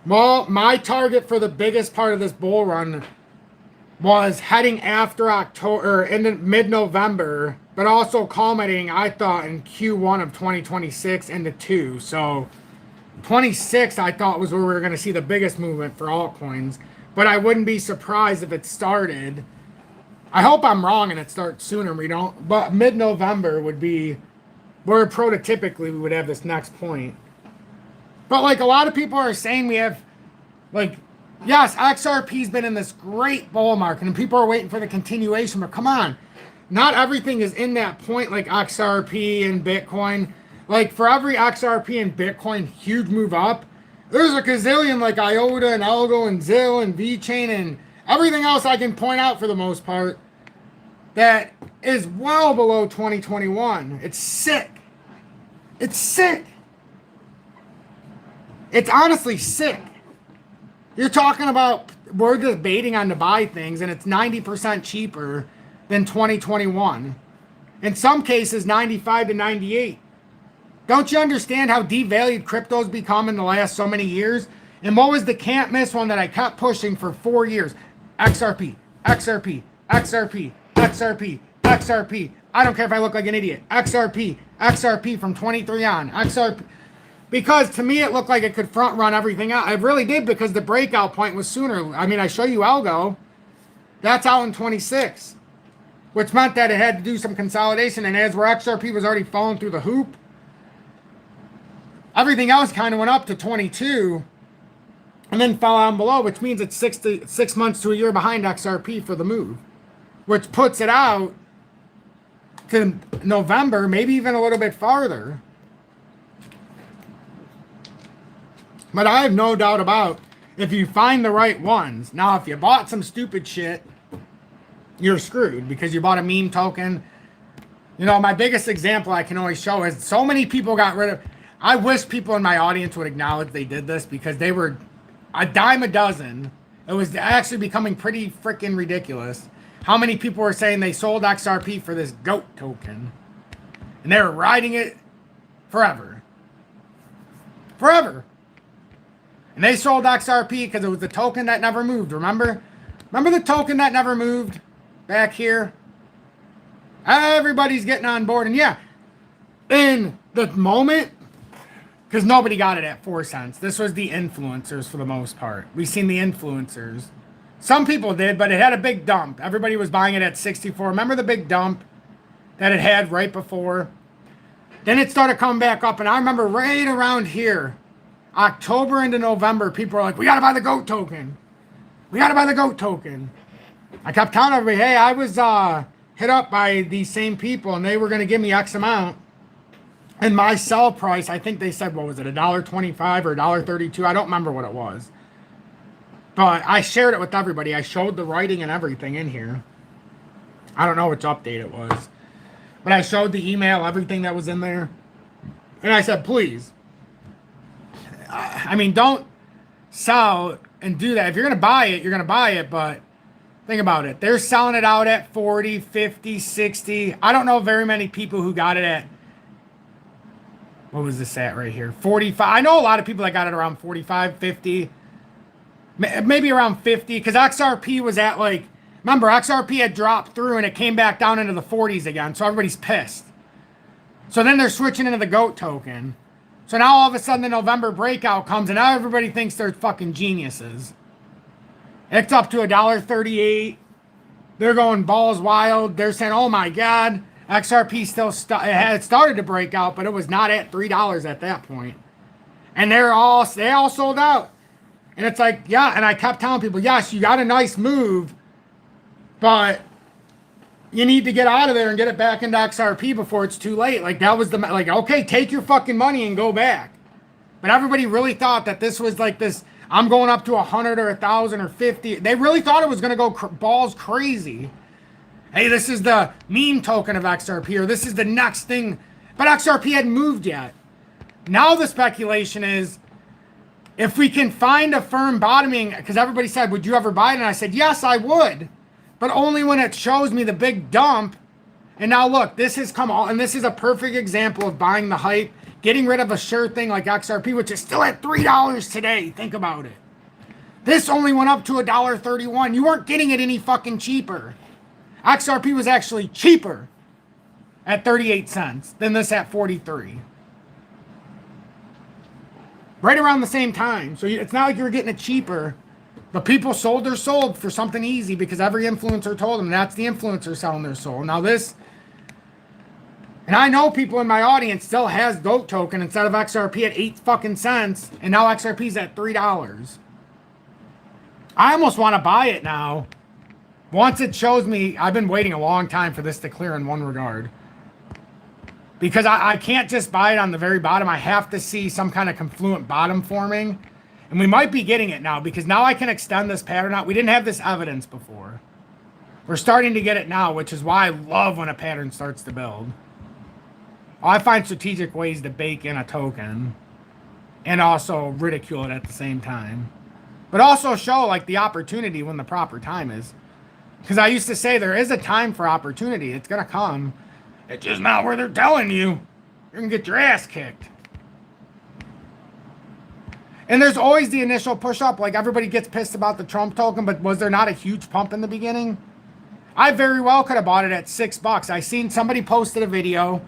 Well, my target for the biggest part of this bull run was heading after October, in mid-November, but also culminating, I thought, in Q1 of 2026 into 2. So 26, I thought, was where we were going to see the biggest movement for altcoins. But I wouldn't be surprised if it started. I hope I'm wrong and it starts sooner and we don't. But mid-November would be where prototypically we would have this next point. But like a lot of people are saying, we have, like, yes, XRP's been in this great bull market and people are waiting for the continuation. But come on, not everything is in that point like XRP and Bitcoin. Like for every XRP and Bitcoin huge move up, there's a gazillion like IOTA and Algo and Zill and VeChain and everything else I can point out for the most part that is well below 2021. It's sick. It's sick. It's honestly sick. You're talking about, we're debating on to buy things and it's 90% cheaper than 2021. In some cases, 95 to 98. Don't you understand how devalued crypto's become in the last so many years? And what was the can't miss one that I kept pushing for 4 years? XRP, XRP, XRP, XRP, XRP. I don't care if I look like an idiot. XRP, XRP from 23 on. XRP. Because to me, it looked like it could front run everything out. It really did because the breakout point was sooner. I mean, I show you Algo. That's out in 26. Which meant that it had to do some consolidation. And as where XRP was already falling through the hoop, everything else kind of went up to 22 and then fell down below, which means it's 6 months to a year behind XRP for the move, which puts it out to November, maybe even a little bit farther. But I have no doubt about if you find the right ones. Now, if you bought some stupid shit, you're screwed because you bought a meme token. You know, my biggest example I can always show is so many people got rid of. I wish people in my audience would acknowledge they did this because they were a dime a dozen. It was actually becoming pretty freaking ridiculous how many people were saying they sold XRP for this GOAT token. And they were riding it forever. Forever. And they sold XRP because it was the token that never moved, remember? Remember the token that never moved back here? Everybody's getting on board. And yeah, in the moment, because nobody got it at 4 cents. This was the influencers for the most part. We've seen the influencers. Some people did, but it had a big dump. Everybody was buying it at 64. Remember the big dump that it had right before? Then it started coming back up. And I remember right around here, October into November, people were like, we got to buy the GOAT token. We got to buy the GOAT token. I kept telling everybody, hey, I was hit up by these same people, and they were going to give me X amount. And my sell price, I think they said, what was it, $1.25 or $1.32? I don't remember what it was. But I shared it with everybody. I showed the writing and everything in here. I don't know which update it was. But I showed the email, everything that was in there. And I said, please. I mean, don't sell and do that. If you're going to buy it, you're going to buy it. But think about it. They're selling it out at 40, 50, 60. I don't know very many people who got it at, what was this at right here? 45. I know a lot of people that got it around 45, 50. Maybe around 50. Because XRP was at like, remember, XRP had dropped through and it came back down into the 40s again. So everybody's pissed. So then they're switching into the GOAT token. So now all of a sudden the November breakout comes and now everybody thinks they're fucking geniuses. It's up to $1.38. They're going balls wild. They're saying, oh my God, XRP still it had started to break out, but it was not at $3 at that point. And they all sold out. And it's like, yeah, and I kept telling people, yes, you got a nice move, but you need to get out of there and get it back into XRP before it's too late. Like, that was the, like, okay, take your fucking money and go back. But everybody really thought that this was like this, I'm going up to 100 or 1,000 or 50. They really thought it was going to go balls crazy. Hey, this is the meme token of XRP, or this is the next thing. But XRP hadn't moved yet. Now the speculation is, if we can find a firm bottoming, because everybody said, would you ever buy it? And I said, yes, I would. But only when it shows me the big dump. And now look, this has come all, and this is a perfect example of buying the hype, getting rid of a sure thing like XRP, which is still at $3 today. Think about it. This only went up to $1.31. You weren't getting it any fucking cheaper. XRP was actually cheaper at 38 cents than this at 43. Right around the same time. So it's not like you were getting it cheaper. But people sold their soul for something easy because every influencer told them that's the influencer selling their soul. Now this, and I know people in my audience still has GOAT token instead of XRP at 8 fucking cents, and now XRP's at $3. I almost want to buy it now. Once it shows me, I've been waiting a long time for this to clear in one regard. Because I can't just buy it on the very bottom. I have to see some kind of confluent bottom forming. And we might be getting it now because now I can extend this pattern out. We didn't have this evidence before. We're starting to get it now, which is why I love when a pattern starts to build. I find strategic ways to bake in a token and also ridicule it at the same time. But also show like the opportunity when the proper time is. Because I used to say there is a time for opportunity. It's going to come. It's just not where they're telling you. You're going to get your ass kicked. And there's always the initial push up. Like everybody gets pissed about the Trump token, but was there not a huge pump in the beginning? I very well could have bought it at $6. I seen somebody posted a video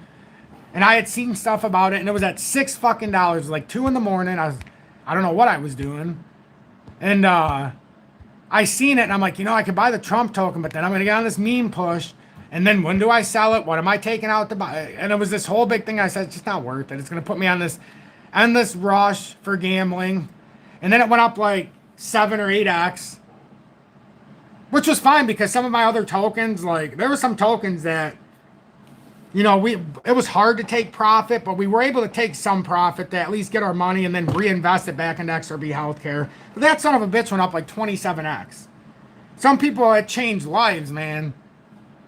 and I had seen stuff about it and it was at $6 fucking dollars, like 2 in the morning. I don't know what I was doing. And I seen it and I'm like, you know, I could buy the Trump token, but then I'm going to get on this meme push. And then when do I sell it? What am I taking out to buy? And it was this whole big thing. I said, it's just not worth it. It's going to put me on this endless rush for gambling. And then it went up like 7 or 8x, which was fine because some of my other tokens, like there were some tokens that, you know, it was hard to take profit, but we were able to take some profit to at least get our money and then reinvest it back into XRB healthcare. But that son of a bitch went up like 27x. Some people, it changed lives, man.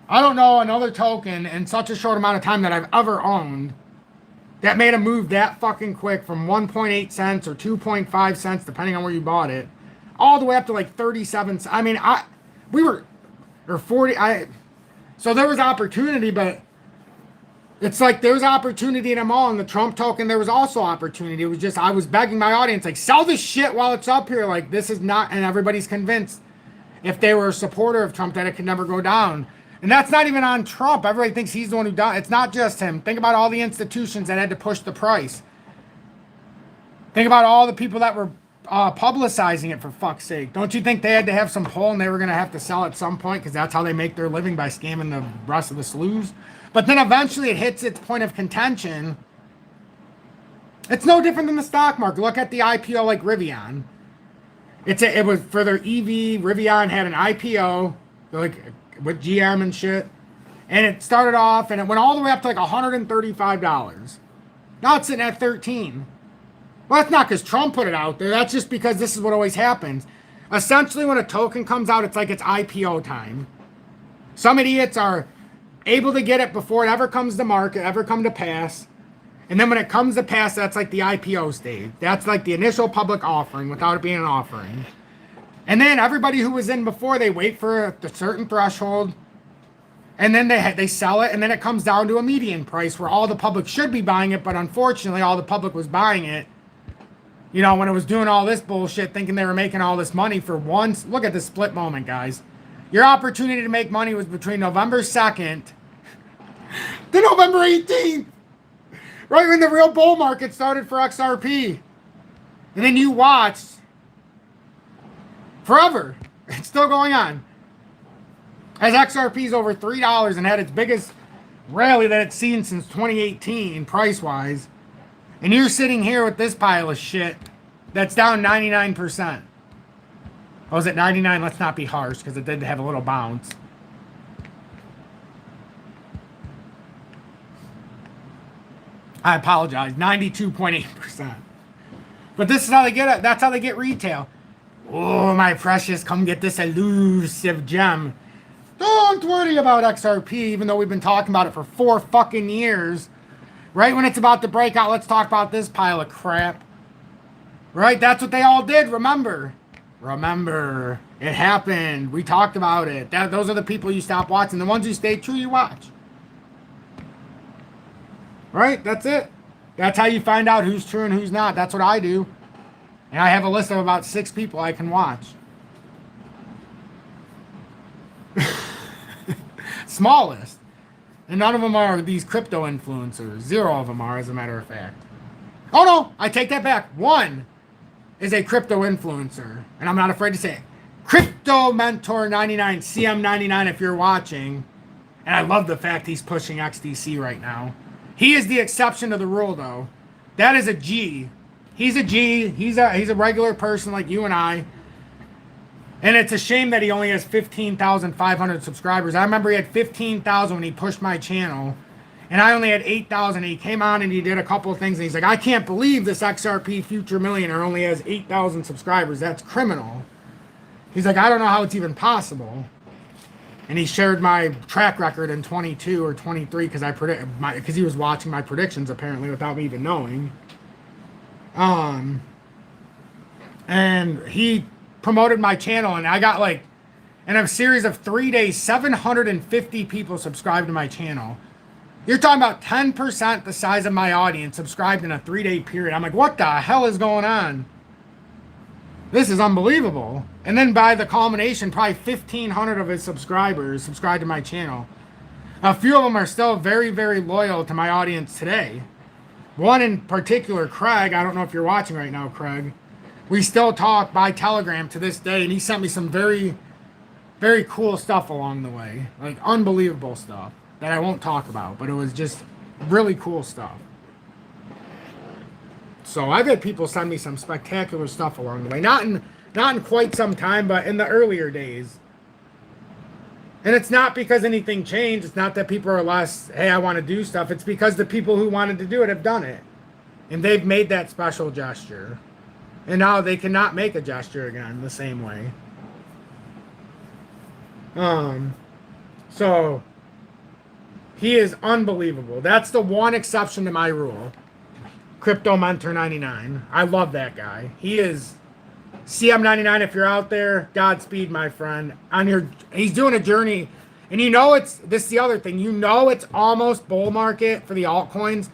I don't know another token in such a short amount of time that I've ever owned that made a move that fucking quick from 1.8 cents or 2.5 cents, depending on where you bought it, all the way up to like 37 cents. I mean, or 40, so there was opportunity, but it's like there's opportunity in them all. In the Trump token, there was also opportunity. It was just, I was begging my audience, like, sell this shit while it's up here. Like, this is not, and everybody's convinced if they were a supporter of Trump that it could never go down. And that's not even on Trump. Everybody thinks he's the one who done it. It's not just him. Think about all the institutions that had to push the price. Think about all the people that were publicizing it, for fuck's sake. Don't you think they had to have some pull and they were going to have to sell at some point because that's how they make their living, by scamming the rest of the slews? But then eventually it hits its point of contention. It's no different than the stock market. Look at the IPO like Rivian. It was for their EV. Rivian had an IPO. Like with GM and shit, and it started off and it went all the way up to like $135. Now it's sitting at 13. Well, that's not because Trump put it out there. That's just because this is what always happens. Essentially, when a token comes out, it's like it's IPO time. Some idiots are able to get it before it ever comes to market, ever come to pass. And then when it comes to pass, that's like the IPO stage. That's like the initial public offering without it being an offering. And then everybody who was in before, they wait for a certain threshold, and then they sell it, and then it comes down to a median price where all the public should be buying it, but unfortunately all the public was buying it, you know, when it was doing all this bullshit, thinking they were making all this money for once. Look at this split moment, guys. Your opportunity to make money was between November 2nd to November 18th, right when the real bull market started for XRP. And then you watched forever. It's still going on. As XRP's over $3 and had its biggest rally that it's seen since 2018 price-wise. And you're sitting here with this pile of shit that's down 99%. Oh, is it 99? Let's not be harsh because it did have a little bounce. I apologize. 92.8%. But this is how they get it. That's how they get retail. Oh, my precious, come get this elusive gem. Don't worry about XRP, even though we've been talking about it for 4 fucking years. Right when it's about to break out, let's talk about this pile of crap. Right? That's what they all did, remember. Remember. It happened. We talked about it. Those are the people you stop watching. The ones who stay true, you watch. Right? That's it. That's how you find out who's true and who's not. That's what I do. And I have a list of about 6 people I can watch. Smallest. And none of them are these crypto influencers. 0 of them are, as a matter of fact. Oh no, I take that back. 1 is a crypto influencer. And I'm not afraid to say it. Crypto Mentor 99, CM99 if you're watching. And I love the fact he's pushing XDC right now. He is the exception to the rule, though. That is a G. He's a G. He's a regular person like you and I. And it's a shame that he only has 15,500 subscribers. I remember he had 15,000 when he pushed my channel. And I only had 8,000. He came on and he did a couple of things. And he's like, I can't believe this XRP Future Millionaire only has 8,000 subscribers. That's criminal. He's like, I don't know how it's even possible. And he shared my track record in 22 or 23 because he was watching my predictions apparently without me even knowing. And he promoted my channel, and I got like in a series of 3 days, 750 people subscribed to my channel. You're talking about 10% the size of my audience subscribed in a 3-day period. I'm like, what the hell is going on? This is unbelievable. And then by the culmination, probably 1,500 of his subscribers subscribed to my channel. A few of them are still very, very loyal to my audience today. One in particular, Craig, I don't know if you're watching right now, Craig. We still talk by Telegram to this day, and he sent me some very, very cool stuff along the way. Like, unbelievable stuff that I won't talk about, but it was just really cool stuff. So I've had people send me some spectacular stuff along the way. Not in quite some time, but in the earlier days. And it's not because anything changed. It's not that people are less, hey, I want to do stuff. It's because the people who wanted to do it have done it. And they've made that special gesture. And now they cannot make a gesture again the same way. So he is unbelievable. That's the one exception to my rule. Crypto Mentor 99. I love that guy. He is CM99. If you're out there, Godspeed, my friend. He's doing a journey, and this is the other thing. It's almost bull market for the altcoins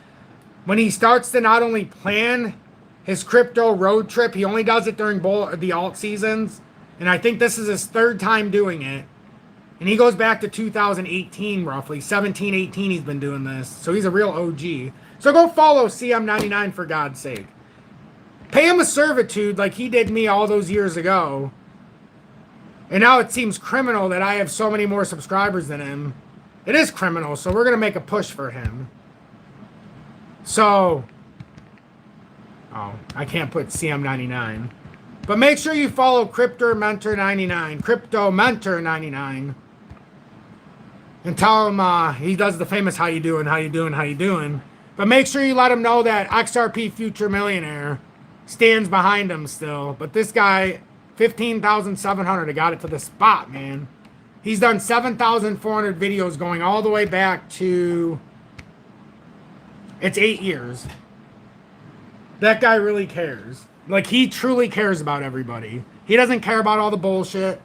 when he starts to not only plan his crypto road trip. He only does it during the alt seasons, and I think this is his 3rd time doing it. And he goes back to 2018, roughly 17, 18. He's been doing this, so he's a real OG. So go follow CM99 for God's sake. Pay him a servitude like he did me all those years ago. And now it seems criminal that I have so many more subscribers than him. It is criminal, so we're going to make a push for him. So, I can't put CM99. But make sure you follow Crypto Mentor 99. Crypto Mentor 99. And tell him he does the famous how you doing, how you doing, how you doing. But make sure you let him know that XRP Future Millionaire stands behind him still. But this guy, 15,700, I got it to the spot, man. He's done 7,400 videos going all the way back to... It's 8 years. That guy really cares. Like, he truly cares about everybody. He doesn't care about all the bullshit.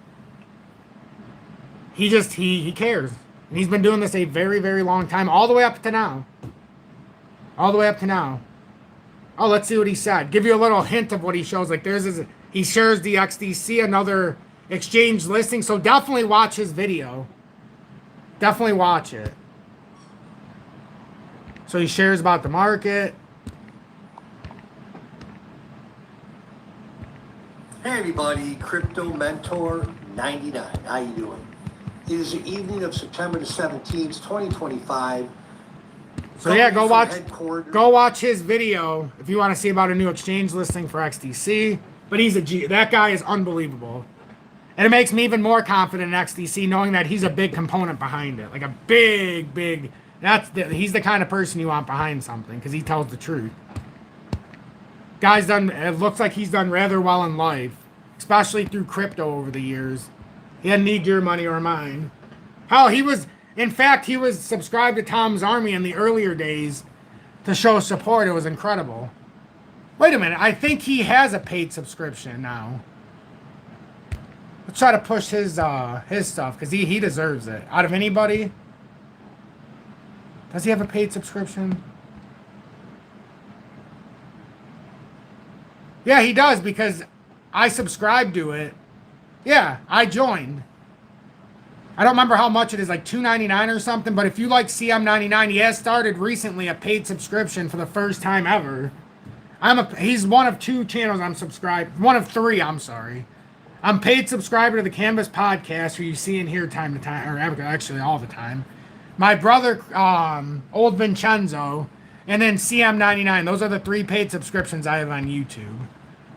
He cares. And he's been doing this a very, very long time, all the way up to now. All the way up to now. Oh, let's see what he said. Give you a little hint of what he shows. Like, he shares the XDC, another exchange listing. So definitely watch his video. Definitely watch it. So he shares about the market. Hey everybody, Crypto Mentor 99. How you doing? It is the evening of September the 17th, 2025. So yeah, go watch his video if you want to see about a new exchange listing for XDC. But he's a G. That guy is unbelievable. And it makes me even more confident in XDC knowing that he's a big component behind it. Like a big, he's the kind of person you want behind something because he tells the truth. It looks like he's done rather well in life, especially through crypto over the years. He didn't need your money or mine. Hell, he was subscribed to Tom's Army in the earlier days to show support. It was incredible. Wait a minute, I think he has a paid subscription now. Let's try to push his stuff because he deserves it. Out of anybody, does he have a paid subscription? Yeah, he does because I subscribed to it. Yeah, I joined. I don't remember how much it is, like $2.99 or something. But if you like CM99, he has started recently a paid subscription for the first time ever. He's one of 2 channels I'm subscribed. One of 3, I'm sorry. I'm paid subscriber to the Canvas Podcast, who you see and hear time to time, or actually all the time. My brother, Old Vincenzo, and then CM99. Those are the 3 paid subscriptions I have on YouTube.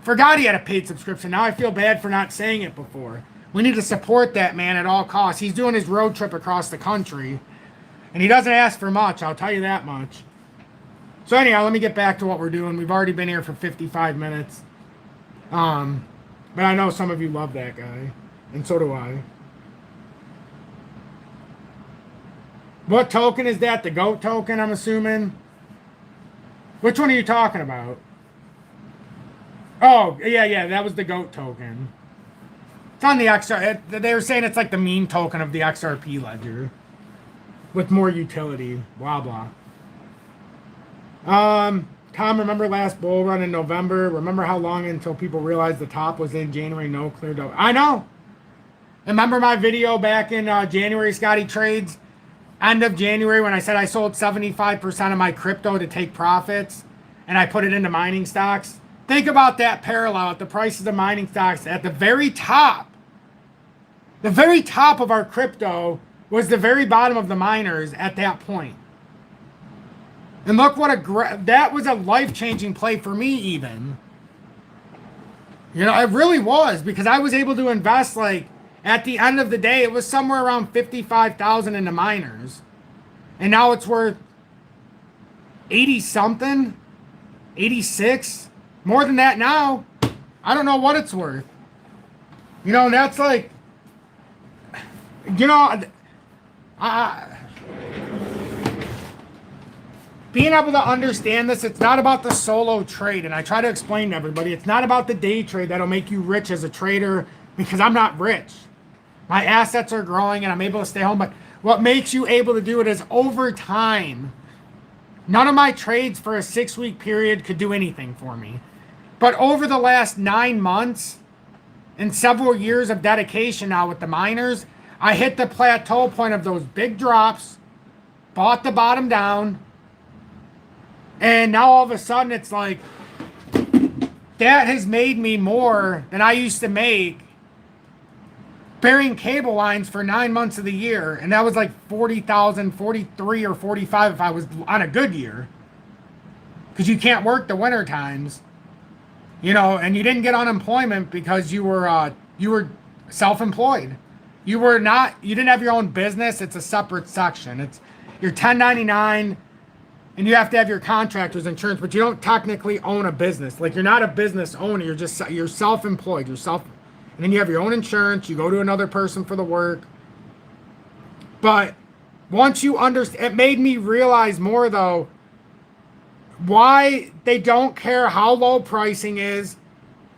Forgot he had a paid subscription. Now I feel bad for not saying it before. We need to support that man at all costs. He's doing his road trip across the country, and he doesn't ask for much, I'll tell you that much. So anyhow, let me get back to what we're doing. We've already been here for 55 minutes. But I know some of you love that guy, and so do I. What token is that? The GOAT token, I'm assuming? Which one are you talking about? Oh, yeah, that was the GOAT token. It's on the XR. They were saying it's like the meme token of the XRP ledger. With more utility. Blah, blah. Tom, remember last bull run in November? Remember how long until people realized the top was in January? No cleared up. I know. Remember my video back in January, Scotty Trades? End of January when I said I sold 75% of my crypto to take profits. And I put it into mining stocks. Think about that parallel at the prices of mining stocks at the very top. The very top of our crypto was the very bottom of the miners at that point. And look what that was a life-changing play for me even. You know, it really was because I was able to invest like at the end of the day, it was somewhere around 55,000 in the miners. And now it's worth 80 something, 86, more than that now. I don't know what it's worth. You know, and that's like, you know, being able to understand this, it's not about the solo trade. And I try to explain to everybody, it's not about the day trade that'll make you rich as a trader because I'm not rich. My assets are growing and I'm able to stay home. But what makes you able to do it is over time. None of my trades for a 6-week period could do anything for me. But over the last 9 months and several years of dedication now with the miners, I hit the plateau point of those big drops, bought the bottom down, and now all of a sudden it's like, that has made me more than I used to make burying cable lines for 9 months of the year. And that was like 40,000, 43 or 45 if I was on a good year. Because you can't work the winter times. You know, and you didn't get unemployment because you were self-employed. You didn't have your own business. It's a separate section. It's your 1099, and you have to have your contractor's insurance, but you don't technically own a business. Like, you're not a business owner. You're self-employed. And then you have your own insurance. You go to another person for the work. But once you understand, it made me realize more, though, why they don't care how low pricing is,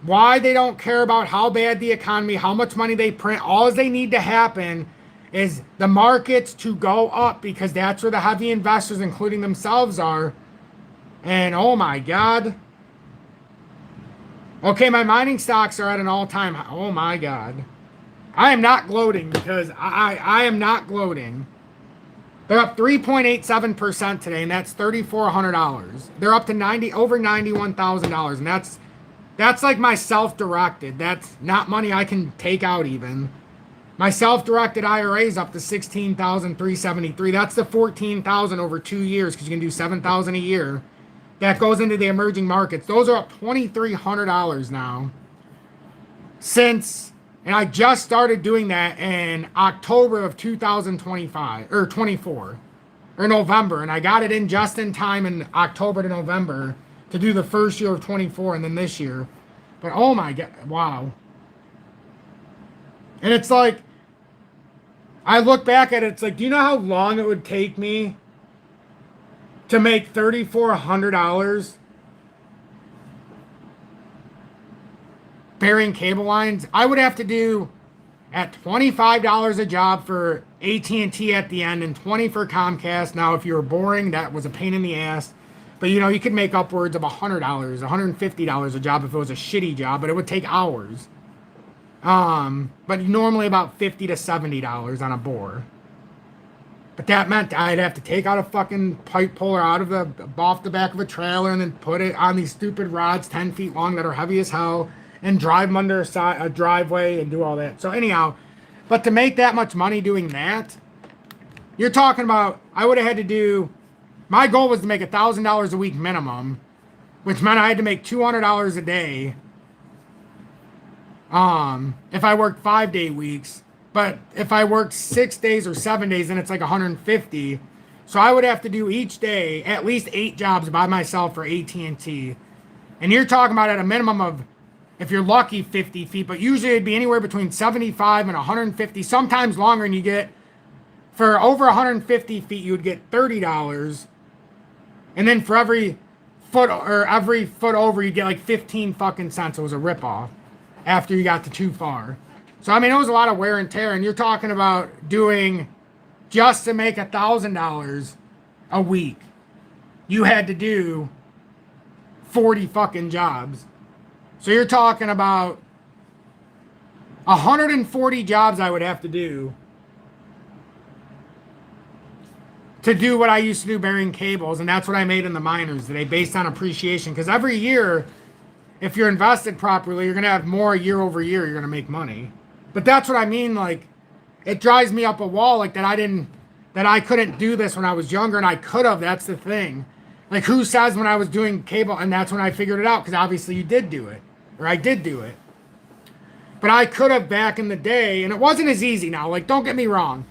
why they don't care about how bad the economy, how much money they print. All they need to happen is the markets to go up because that's where the heavy investors, including themselves, are. And oh my God. Okay, my mining stocks are at an all-time high. Oh my God. I am not gloating because I am not gloating. They're up 3.87% today, and that's $3,400. They're up to over $91,000, and that's like my self-directed. That's not money I can take out even. My self-directed IRA is up to $16,373. That's the $14,000 over 2 years because you can do $7,000 a year. That goes into the emerging markets. Those are up $2,300 now. And I just started doing that in October of 2025 or 24 or November, and I got it in just in time in October to November to do the first year of 24 and then this year. But oh my God, wow. And it's like, I look back at it, it's like, do you know how long it would take me to make $3,400 burying cable lines? I would have to do at $25 a job for AT&T at the end and $20 for Comcast. Now, if you were boring, that was a pain in the ass. But you know, you could make upwards of $100, $150 a job if it was a shitty job, but it would take hours. But normally about $50 to $70 on a bore. But that meant I'd have to take out a fucking pipe puller off the back of a trailer and then put it on these stupid rods 10 feet long that are heavy as hell and drive them under a driveway and do all that. So anyhow, but to make that much money doing that, you're talking about, I would have had to do, my goal was to make $1,000 a week minimum, which meant I had to make $200 a day if I worked 5-day weeks. But if I worked 6 days or 7 days, then it's like 150. So I would have to do each day at least 8 jobs by myself for AT&T. And you're talking about at a minimum of, if you're lucky, 50 feet, but usually it'd be anywhere between 75 and 150, sometimes longer. And you get, for over 150 feet, you would get $30. And then for every foot over, you get like 15 fucking cents. It was a ripoff after you got too far. So, I mean, it was a lot of wear and tear. And you're talking about doing, just to make $1,000 a week, you had to do 40 fucking jobs. So you're talking about 140 jobs I would have to do what I used to do burying cables. And that's what I made in the miners today, based on appreciation. Because every year, if you're invested properly, you're going to have more year over year. You're going to make money. But that's what I mean. Like, it drives me up a wall. Like that I couldn't do this when I was younger, and I could have. That's the thing. Like, who says when I was doing cable, and that's when I figured it out, because obviously you did do it, or I did do it. But I could have back in the day, and it wasn't as easy now. Like, don't get me wrong.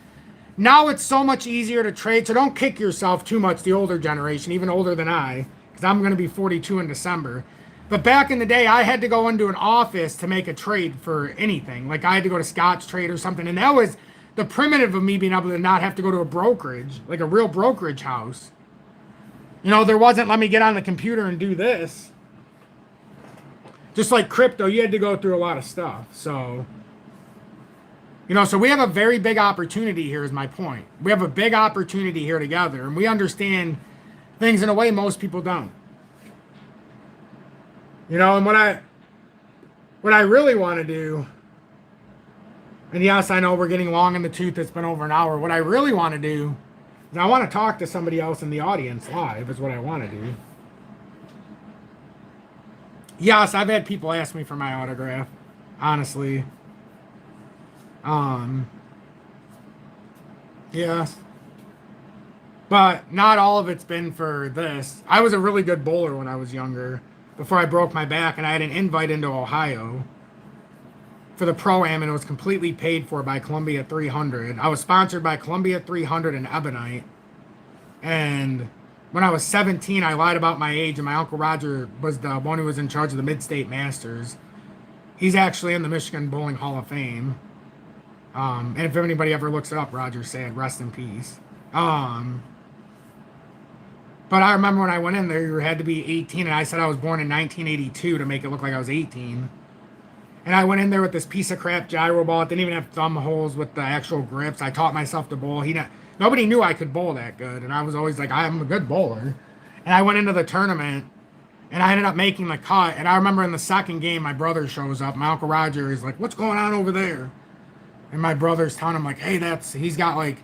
Now it's so much easier to trade, so don't kick yourself too much, the older generation, even older than I, because I'm going to be 42 in December. But back in the day, I had to go into an office to make a trade for anything. Like, I had to go to Scotch Trade or something. And that was the primitive of me being able to not have to go to a brokerage, like a real brokerage house. You know, there wasn't, let me get on the computer and do this. Just like crypto, you had to go through a lot of stuff. So, you know, so we have a very big opportunity here is my point. We have a big opportunity here together. And we understand things in a way most people don't. You know, and what I really want to do, and yes, I know we're getting long in the tooth, it's been over an hour. What I really want to do is I want to talk to somebody else in the audience live is what I want to do. Yes, I've had people ask me for my autograph, honestly. Yes. But not all of it's been for this. I was a really good bowler when I was younger, before I broke my back, and I had an invite into Ohio for the Pro-Am, and it was completely paid for by Columbia 300. I was sponsored by Columbia 300 and Ebonite. And when I was 17, I lied about my age, and my Uncle Roger was the one who was in charge of the Mid-State Masters. He's actually in the Michigan Bowling Hall of Fame. And if anybody ever looks it up, Roger said, rest in peace. But I remember when I went in there, you had to be 18, and I said I was born in 1982 to make it look like I was 18. And I went in there with this piece of crap gyro ball. It didn't even have thumb holes with the actual grips. I taught myself to bowl. Nobody knew I could bowl that good, and I was always like, I'm a good bowler. And I went into the tournament, and I ended up making the cut. And I remember in the second game, my brother shows up. My Uncle Roger is like, what's going on over there? And my brother's telling him, like, hey, he's got like,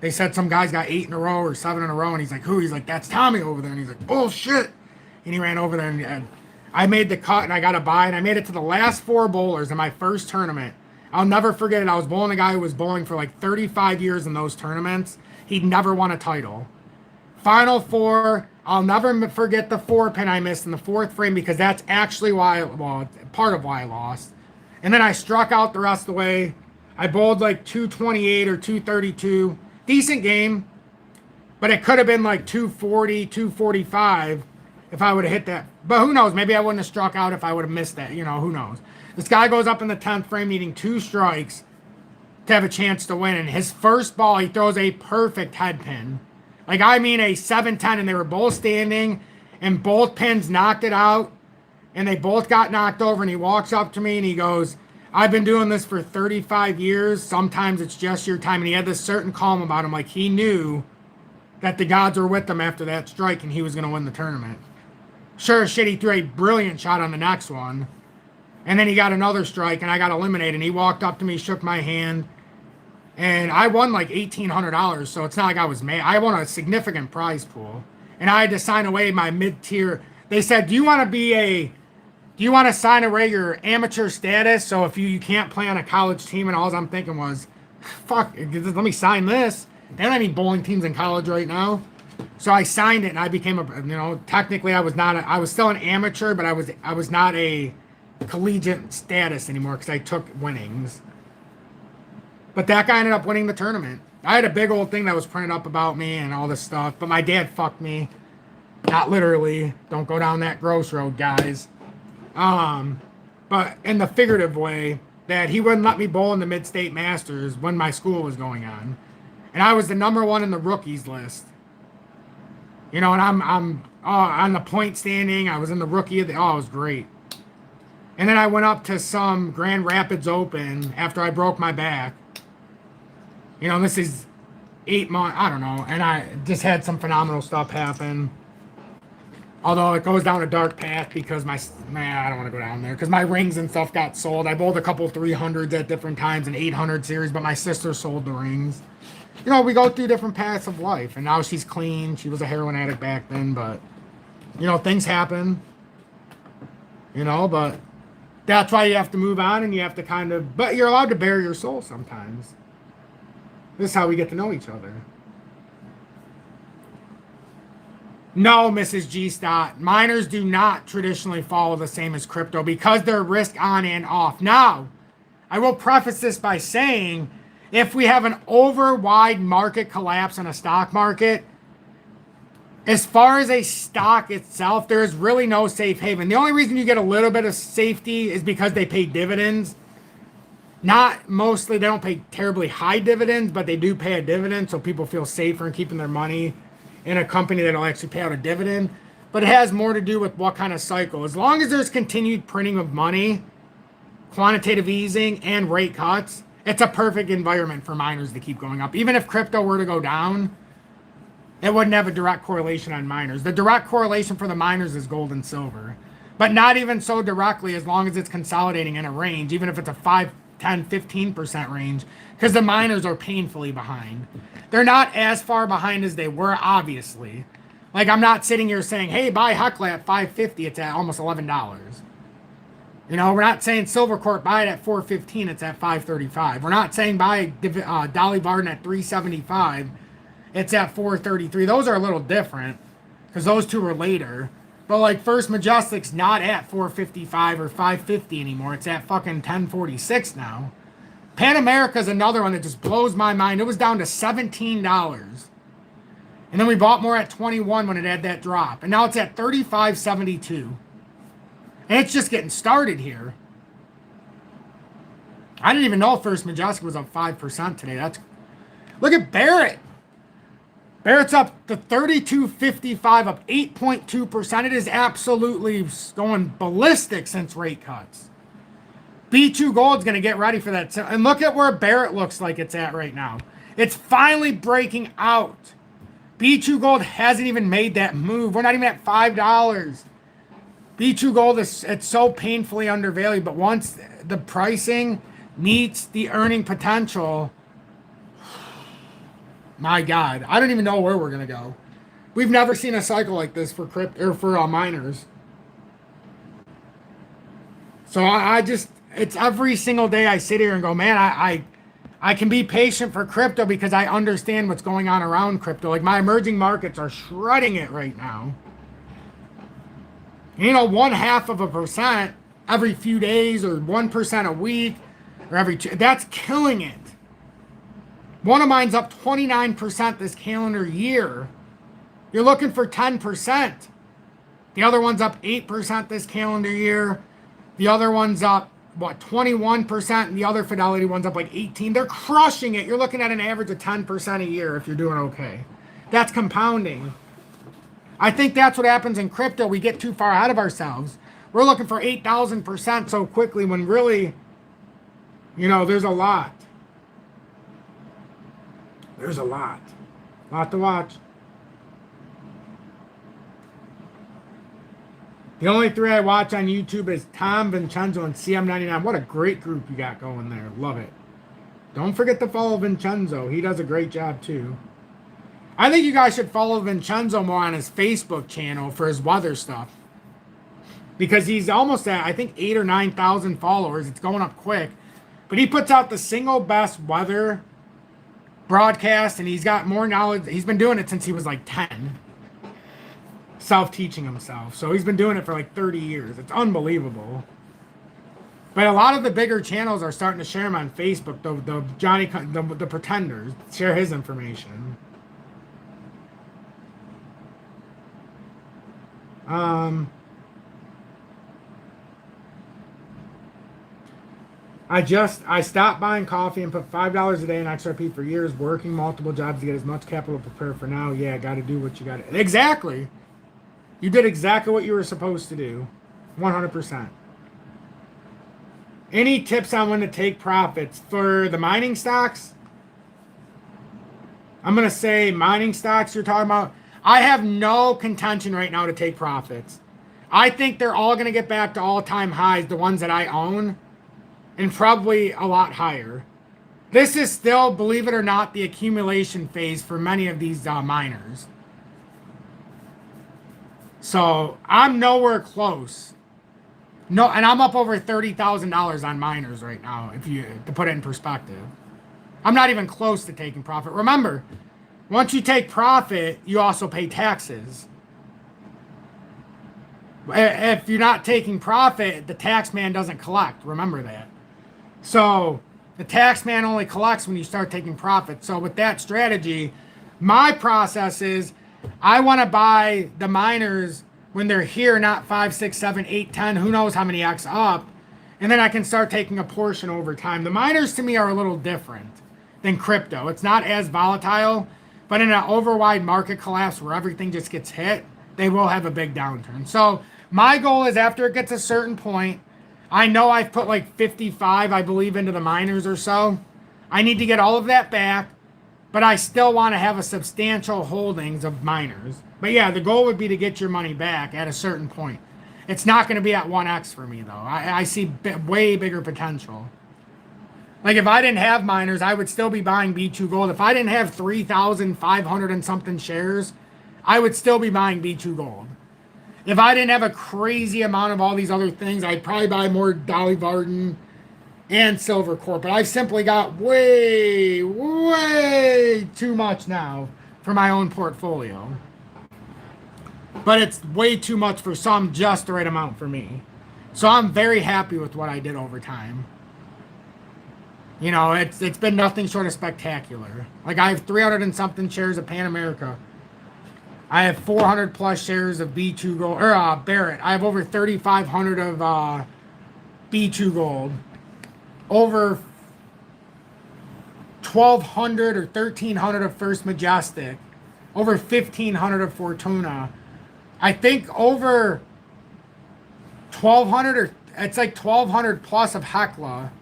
they said some guy's got 8 in a row or 7 in a row. And he's like, who? He's like, that's Tommy over there. And he's like, bullshit. And he ran over there, and I made the cut, and I got a bye. And I made it to the last 4 bowlers in my first tournament. I'll never forget it. I was bowling a guy who was bowling for like 35 years in those tournaments. He'd never won a title. Final 4. I'll never forget the 4-pin I missed in the 4th frame, because that's actually part of why I lost. And then I struck out the rest of the way. I bowled like 228 or 232. Decent game, but it could have been like 240, 245 if I would have hit that. But who knows? Maybe I wouldn't have struck out if I would have missed that. You know, who knows? This guy goes up in the 10th frame needing 2 strikes to have a chance to win. And his first ball, he throws a perfect head pin. Like, I mean a 7-10, and they were both standing, and both pins knocked it out, and they both got knocked over. And he walks up to me, and he goes, I've been doing this for 35 years. Sometimes it's just your time. And he had this certain calm about him. Like, he knew that the gods were with him after that strike and he was going to win the tournament. Sure as shit, he threw a brilliant shot on the next one. And then he got another strike and I got eliminated. And he walked up to me, shook my hand. And I won like $1,800. So it's not like I was mad. I won a significant prize pool. And I had to sign away my mid-tier. They said, do you want to sign away your amateur status? So if you can't play on a college team, and all I'm thinking was, fuck, let me sign this. They don't have any bowling teams in college right now. So I signed it and I became technically I was still an amateur, but I was not a collegiate status anymore because I took winnings. But that guy ended up winning the tournament. I had a big old thing that was printed up about me and all this stuff, but my dad fucked me. Not literally. Don't go down that gross road, guys. But in the figurative way, that he wouldn't let me bowl in the Mid-State Masters when my school was going on. And I was the #1 in the rookies list. You know, and I'm on the point standing. I was in the rookie of the, it was great. And then I went up to some Grand Rapids Open after I broke my back. You know, this is 8 months, I don't know. And I just had some phenomenal stuff happen. Although it goes down a dark path because I don't want to go down there. Because my rings and stuff got sold. I bowled a couple 300s at different times, an 800 series, but my sister sold the rings. You know, we go through different paths of life. And now she's clean. She was a heroin addict back then, but, you know, things happen. You know, but that's why you have to move on and you have to kind of, but you're allowed to bare your soul sometimes. This is how we get to know each other. No, Mrs. G. Stott. Miners do not traditionally follow the same as crypto because they're risk on and off. Now, I will preface this by saying, if we have an wide market collapse in a stock market, as far as a stock itself, there is really no safe haven. The only reason you get a little bit of safety is because they pay dividends. Not mostly, they don't pay terribly high dividends, but they do pay a dividend, so people feel safer in keeping their money in a company that'll actually pay out a dividend. But it has more to do with what kind of cycle. As long as there's continued printing of money, quantitative easing, and rate cuts, it's a perfect environment for miners to keep going up. Even if crypto were to go down, it wouldn't have a direct correlation on miners. The direct correlation for the miners is gold and silver. But not even so directly as long as it's consolidating in a range, even if it's a 5, 10, 15% range, because the miners are painfully behind. They're not as far behind as they were, obviously. Like, I'm not sitting here saying, hey, buy Hecla at $5.50, it's at almost $11. You know, we're not saying Silvercorp, buy it at $4.15, it's at $5.35. We're not saying buy Dolly Varden at $3.75, it's at $4.33. Those are a little different, because those two are later. But, like, First Majestic's not at $4.55 or $5.50 anymore. It's at fucking $10.46 now. Pan America's another one that just blows my mind. It was down to $17. And then we bought more at 21 when it had that drop. And now it's at $35.72. And it's just getting started here. I didn't even know First Majestic was up 5% today. Look at Barrett. Barrett's up to 32.55, up 8.2%. It is absolutely going ballistic since rate cuts. B2 Gold's going to get ready for that. And look at where Barrett looks like it's at right now. It's finally breaking out. B2 Gold hasn't even made that move. We're not even at $5. B2 Gold it's so painfully undervalued, but once the pricing meets the earning potential, my God, I don't even know where we're gonna go. We've never seen a cycle like this for crypto or for miners. So I just, it's every single day I sit here and go, man, I can be patient for crypto because I understand what's going on around crypto. Like, my emerging markets are shredding it right now. You know, 0.5% every few days, or 1% a week, or every two, that's killing it. One of mine's up 29% this calendar year. You're looking for 10%. The other one's up 8% this calendar year. The other one's up, 21%, and the other Fidelity one's up like 18%. They're crushing it. You're looking at an average of 10% a year if you're doing okay. That's compounding. I think that's what happens in crypto. We get too far ahead of ourselves. We're looking for 8,000% so quickly when really, you know, there's a lot. There's a lot. A lot to watch. The only three I watch on YouTube is Tom, Vincenzo, and CM99. What a great group you got going there. Love it. Don't forget to follow Vincenzo. He does a great job too. I think you guys should follow Vincenzo more on his Facebook channel for his weather stuff. Because he's almost at, I think, 8,000 or 9,000 followers. It's going up quick. But he puts out the single best weather broadcast, and he's got more knowledge. He's been doing it since he was like 10. Self-teaching himself. So he's been doing it for like 30 years. It's unbelievable. But a lot of the bigger channels are starting to share him on Facebook. The pretenders share his information. I stopped buying coffee and put $5 a day in XRP for years, working multiple jobs to get as much capital prepared for now. Yeah, got to do what you got to. Exactly. You did exactly what you were supposed to do. 100%. Any tips on when to take profits for the mining stocks? I'm going to say mining stocks you're talking about. I have no contention right now to take profits. I think they're all going to get back to all-time highs, the ones that I own, and probably a lot higher. This is still, believe it or not, the accumulation phase for many of these miners. So I'm nowhere close. No, and I'm up over $30,000 on miners right now, to put it in perspective. I'm not even close to taking profit. Remember, once you take profit, you also pay taxes. If you're not taking profit, the tax man doesn't collect. Remember that. So the tax man only collects when you start taking profit. So with that strategy, my process is I want to buy the miners when they're here, not 5, 6, 7, 8, 10, who knows how many X up. And then I can start taking a portion over time. The miners to me are a little different than crypto. It's not as volatile, but in an overwide market collapse where everything just gets hit, they will have a big downturn. So my goal is after it gets a certain point, I know I've put like 55, I believe, into the miners or so. I need to get all of that back, but I still want to have a substantial holdings of miners. But yeah, the goal would be to get your money back at a certain point. It's not going to be at 1x for me, though. I see way bigger potential. Like if I didn't have miners, I would still be buying B2 Gold. If I didn't have 3,500 and something shares, I would still be buying B2 Gold. If I didn't have a crazy amount of all these other things, I'd probably buy more Dolly Varden and Silver Corp. But I've simply got way too much now for my own portfolio. But it's way too much for some, just the right amount for me. So I'm very happy with what I did over time. You know, it's been nothing short of spectacular. Like I have 300 and something shares of Pan America. I have 400 plus shares of B2 Gold, or Barrett. I have over 3,500 of B2 Gold. Over 1,200 or 1,300 of First Majestic. Over 1,500 of Fortuna. I think over 1,200 or it's like 1,200 plus of Hecla.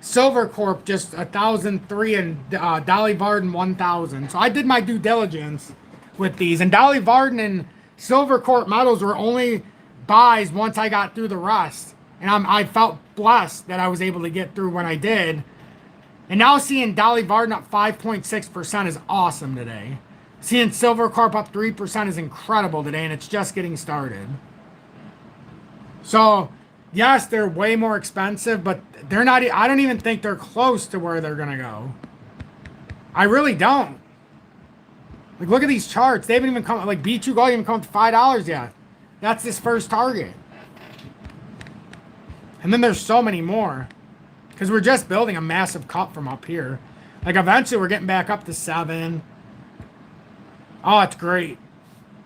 Silver Corp just 1,003 and Dolly Varden 1,000. So I did my due diligence with these, and Dolly Varden and Silver Corp metals were only buys once I got through the rust, and I felt blessed that I was able to get through when I did. And now seeing Dolly Varden up 5.6% is awesome today. Seeing Silver Corp up 3% is incredible today, and it's just getting started. So yes, they're way more expensive, but they're not. I don't even think they're close to where they're gonna go. I really don't. Like, look at these charts. They haven't even come, like, B2 Gold even come up to $5 yet. That's this first target. And then there's so many more. Because we're just building a massive cup from up here. Like, eventually we're getting back up to 7. Oh, it's great.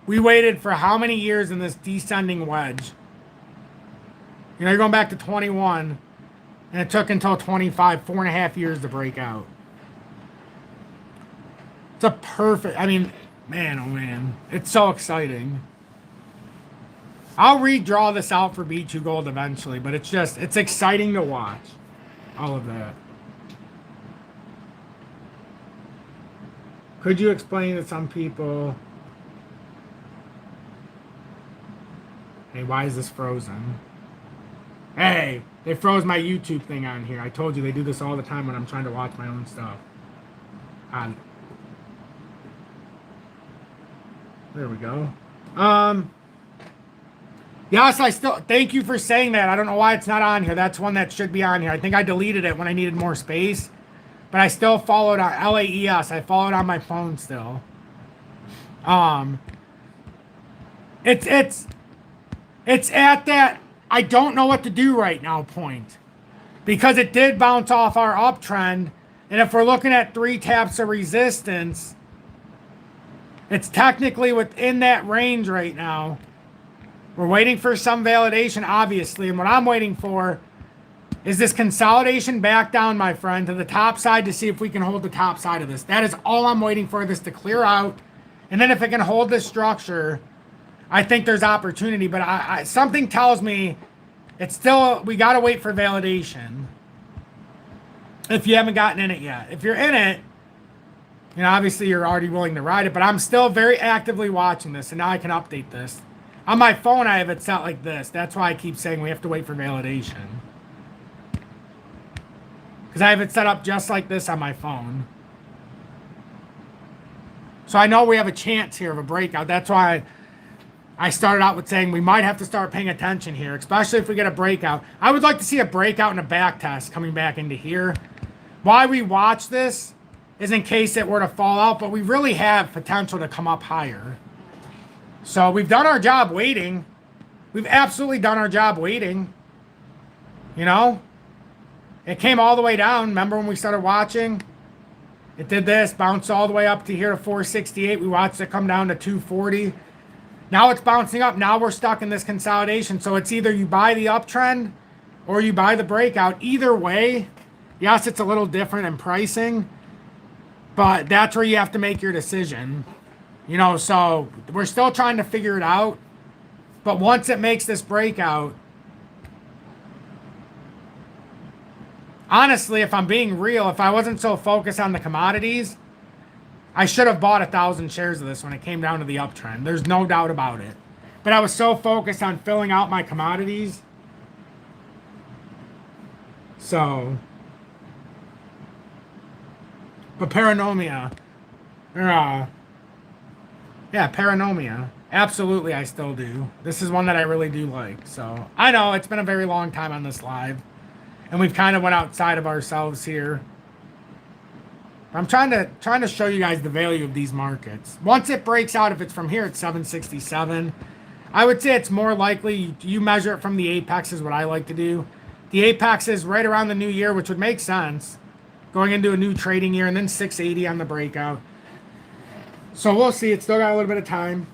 We waited for how many years in this descending wedge? You know, you're going back to 21. And it took until 25, 4.5 years to break out. It's a perfect, I mean, man, oh man. It's so exciting. I'll redraw this out for B2 Gold eventually, but it's exciting to watch. All of that. Could you explain to some people Hey, why is this frozen? Hey, they froze my YouTube thing on here. I told you they do this all the time when I'm trying to watch my own stuff. There we go. Yes, I still thank you for saying that. I don't know why it's not on here. That's one that should be on here. I think I deleted it when I needed more space, but I still followed on LAES. I followed on my phone still. It's at that I don't know what to do right now point, because it did bounce off our uptrend, and if we're looking at 3 taps of resistance, it's technically within that range right now. We're waiting for some validation, obviously, and what I'm waiting for is this consolidation back down, my friend, to the top side to see if we can hold the top side of this. That is all I'm waiting for, this to clear out, and then if it can hold this structure, I think there's opportunity, but something tells me it's still, we got to wait for validation if you haven't gotten in it yet. If you're in it, you know, obviously you're already willing to ride it, but I'm still very actively watching this, and now I can update this. On my phone, I have it set like this. That's why I keep saying we have to wait for validation. Because I have it set up just like this on my phone. So I know we have a chance here of a breakout. That's why I started out with saying we might have to start paying attention here, especially if we get a breakout. I would like to see a breakout and a back test coming back into here. Why we watch this is in case it were to fall out, but we really have potential to come up higher. So we've done our job waiting. We've absolutely done our job waiting. You know? It came all the way down. Remember when we started watching? It did this, bounced all the way up to here to 468. We watched it come down to 240. Now it's bouncing up. Now we're stuck in this consolidation. So it's either you buy the uptrend or you buy the breakout. Either way, yes, it's a little different in pricing, but that's where you have to make your decision. You know, so we're still trying to figure it out. But once it makes this breakout, honestly, if I'm being real, if I wasn't so focused on the commodities, I should have bought 1,000 shares of this when it came down to the uptrend. There's no doubt about it. But I was so focused on filling out my commodities. So, but Paranomia, yeah, Paranomia. Absolutely, I still do. This is one that I really do like. So, I know it's been a very long time on this live. And we've kind of went outside of ourselves here. I'm trying to show you guys the value of these markets. Once it breaks out, if it's from here, it's 767. I would say it's more likely you measure it from the apex is what I like to do. The apex is right around the new year, which would make sense. Going into a new trading year, and then 680 on the breakout. So we'll see. It's still got a little bit of time.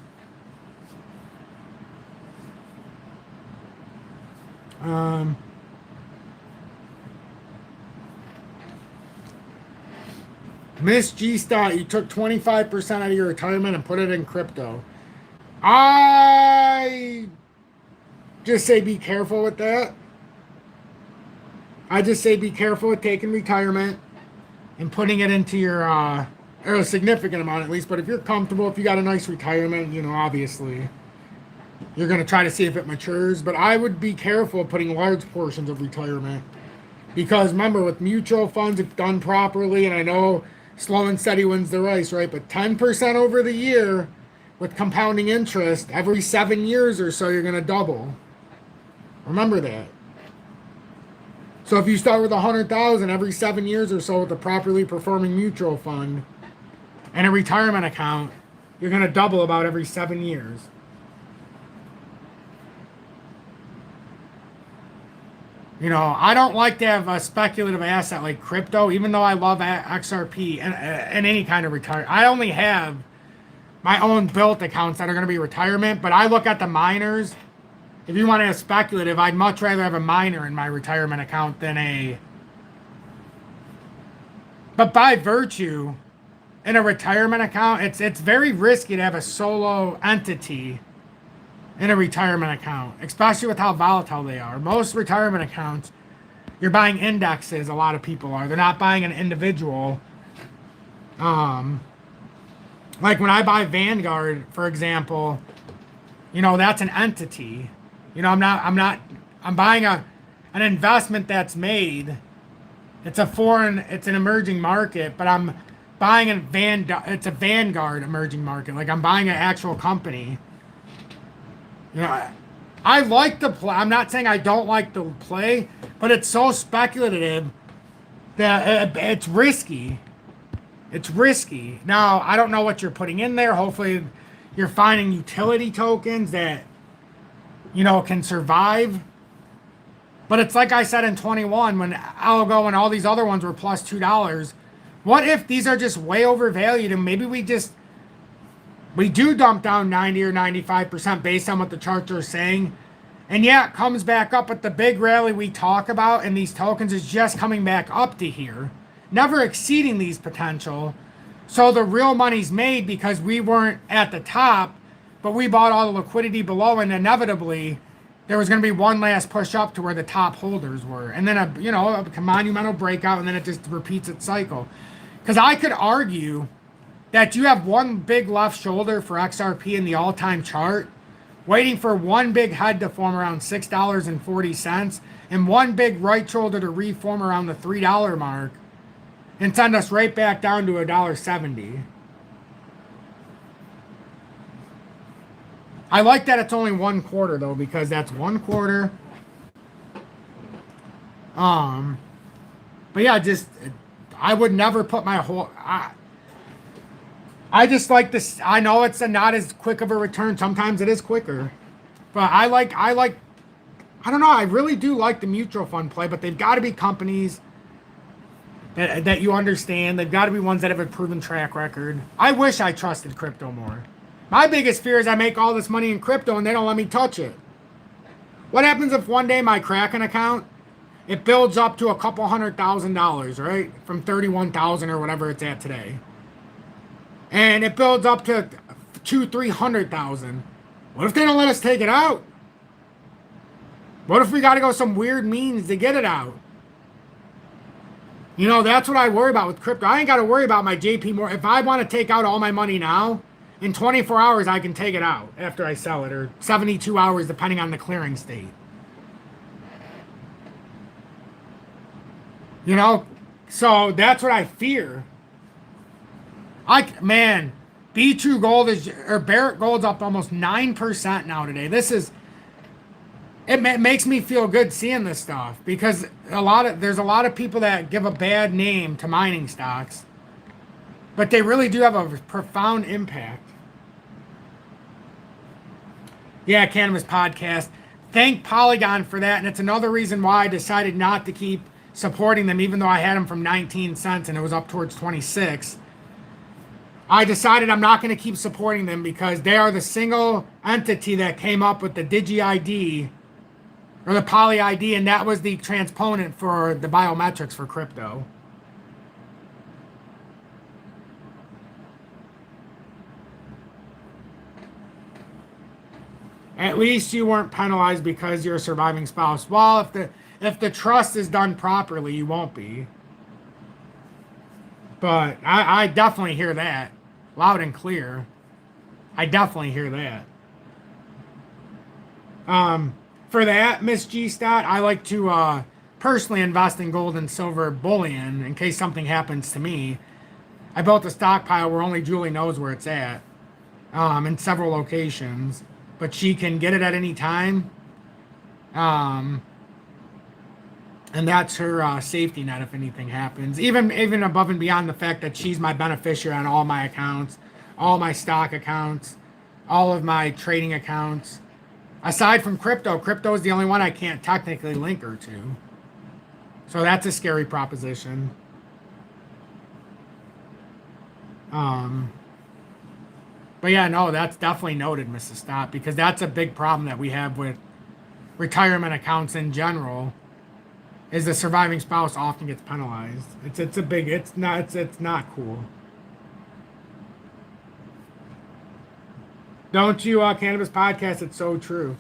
Miss G Stott, you took 25% out of your retirement and put it in crypto. I just say be careful with that. I just say be careful with taking retirement and putting it into your, or a significant amount at least. But if you're comfortable, if you got a nice retirement, you know, obviously, you're going to try to see if it matures. But I would be careful putting large portions of retirement. Because remember, with mutual funds, if done properly, and I know slow and steady wins the race, right? But 10% over the year with compounding interest, every 7 years or so, you're going to double. Remember that. So if you start with 100,000 every 7 years or so with a properly performing mutual fund and a retirement account, you're going to double about every 7 years. You know, I don't like to have a speculative asset like crypto, even though I love XRP and any kind of retirement. I only have my own built accounts that are going to be retirement, but I look at the miners. If you want to have speculative, I'd much rather have a miner in my retirement account than a... But by virtue, in a retirement account, it's very risky to have a solo entity in a retirement account, especially with how volatile they are. Most retirement accounts, you're buying indexes, a lot of people are. They're not buying an individual. Like when I buy Vanguard, for example, you know, that's an entity. You know, I'm buying an investment that's made. It's an emerging market, but I'm buying it's a Vanguard emerging market. Like I'm buying an actual company. You know, I like the play. I'm not saying I don't like the play, but it's so speculative that it's risky. It's risky. Now, I don't know what you're putting in there. Hopefully, you're finding utility tokens that, you know, can survive. But it's like I said in 21 when Algo and all these other ones were plus $2. What if these are just way overvalued and maybe we do dump down 90 or 95% based on what the charts are saying? And yeah, it comes back up, but the big rally we talk about in these tokens is just coming back up to here, never exceeding these potential. So the real money's made because we weren't at the top, but we bought all the liquidity below, and inevitably there was going to be one last push up to where the top holders were, and then a monumental breakout, and then it just repeats its cycle. Because I could argue that you have one big left shoulder for XRP in the all-time chart, waiting for one big head to form around $6.40, and one big right shoulder to reform around the $3 mark, and send us right back down to $1.70. I like that it's only 1 quarter though, because that's 1 quarter. But yeah, I would never put my whole. I just like this. I know it's not as quick of a return. Sometimes it is quicker, but I like. I don't know. I really do like the mutual fund play, but they've got to be companies that you understand. They've got to be ones that have a proven track record. I wish I trusted crypto more. My biggest fear is I make all this money in crypto and they don't let me touch it. What happens if one day my KRAKEN account, it builds up to a couple $100,000, right? From 31,000 or whatever it's at today. And it builds up to 300,000. What if they don't let us take it out? What if we got to go some weird means to get it out? You know, that's what I worry about with crypto. I ain't got to worry about my JP Morgan. If I want to take out all my money now, in 24 hours, I can take it out after I sell it, or 72 hours, depending on the clearing state. You know, so that's what I fear. Man, B2 Gold Barrett Gold's up almost 9% now today. It makes me feel good seeing this stuff, because there's a lot of people that give a bad name to mining stocks, but they really do have a profound impact. Yeah, Cannabis Podcast. Thank Polygon for that, and it's another reason why I decided not to keep supporting them, even though I had them from 19 cents and it was up towards 26. I decided I'm not going to keep supporting them because they are the single entity that came up with the Digi ID or the Poly ID, and that was the transponent for the biometrics for crypto. At least you weren't penalized because you're a surviving spouse. Well, if the trust is done properly, you won't be. But I definitely hear that loud and clear. I definitely hear that. For that, Miss G Stat, I like to personally invest in gold and silver bullion in case something happens to me. I built a stockpile where only Julie knows where it's at, in several locations, but she can get it at any time. And that's her safety net if anything happens. Even above and beyond the fact that she's my beneficiary on all my accounts, all my stock accounts, all of my trading accounts. Aside from crypto is the only one I can't technically link her to. So that's a scary proposition. But yeah, no, that's definitely noted, Mrs. Stott, because that's a big problem that we have with retirement accounts in general. Is the surviving spouse often gets penalized. It's not cool. Don't you, Cannabis Podcast? It's so true.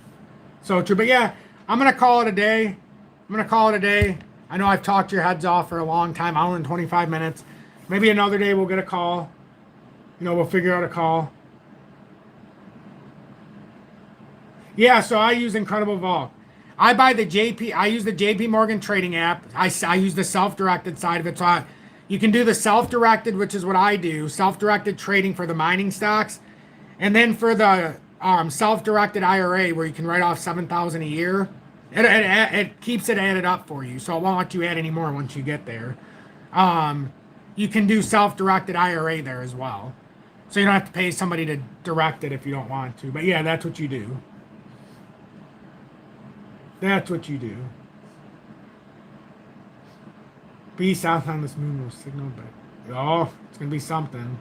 So true. But yeah, I'm going to call it a day. I know I've talked your heads off for a long time, hour and 25 minutes. Maybe another day we'll get a call. You know, we'll figure out a call. Yeah, so I use Incredible Vault. I buy the JP. I use the JP Morgan trading app. I use the self-directed side of it. So you can do the self-directed, which is what I do. Self-directed trading for the mining stocks, and then for the self-directed IRA, where you can write off 7,000 a year. It keeps it added up for you, so it won't let you add any more once you get there. You can do self-directed IRA there as well, so you don't have to pay somebody to direct it if you don't want to. But yeah, that's what you do. That's what you do. Be south on this moon will signal, but oh, it's gonna be something.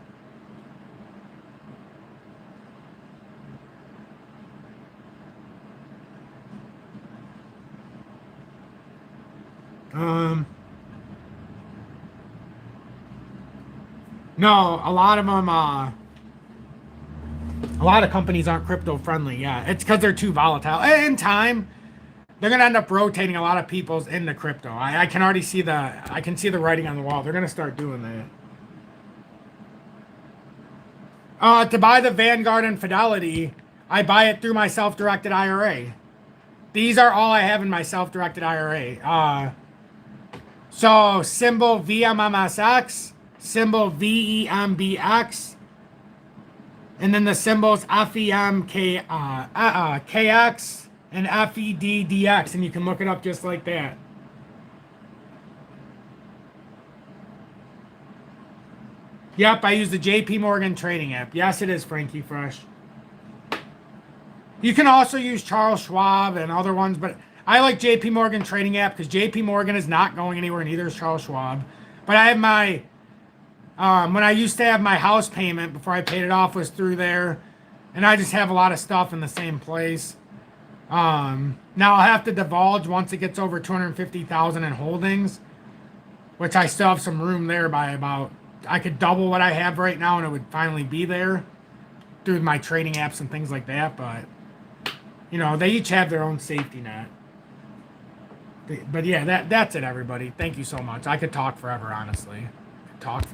No, a lot of them, a lot of companies aren't crypto friendly. Yeah, it's because they're too volatile. In time, they're gonna end up rotating a lot of people's into crypto. I can already see I can see the writing on the wall. They're gonna start doing that. To buy the Vanguard and Fidelity, I buy it through my self-directed IRA. These are all I have in my self-directed IRA. So symbol VMMSX, symbol VEMBX, and then the symbols FEMK, KX, and FEDDX, and you can look it up just like that. Yep, I use the JP Morgan trading app. Yes, it is Frankie Fresh. You can also use Charles Schwab and other ones, but I like JP Morgan trading app because JP Morgan is not going anywhere, neither is Charles Schwab. But I have my, when I used to have my house payment before I paid it off was through there, and I just have a lot of stuff in the same place. Now I'll have to divulge once it gets over 250,000 in holdings, which I still have some room there by about, I could double what I have right now and it would finally be there through my trading apps and things like that. But, you know, they each have their own safety net. But yeah, that's it, everybody. Thank you so much. I could talk forever, honestly. Talk forever.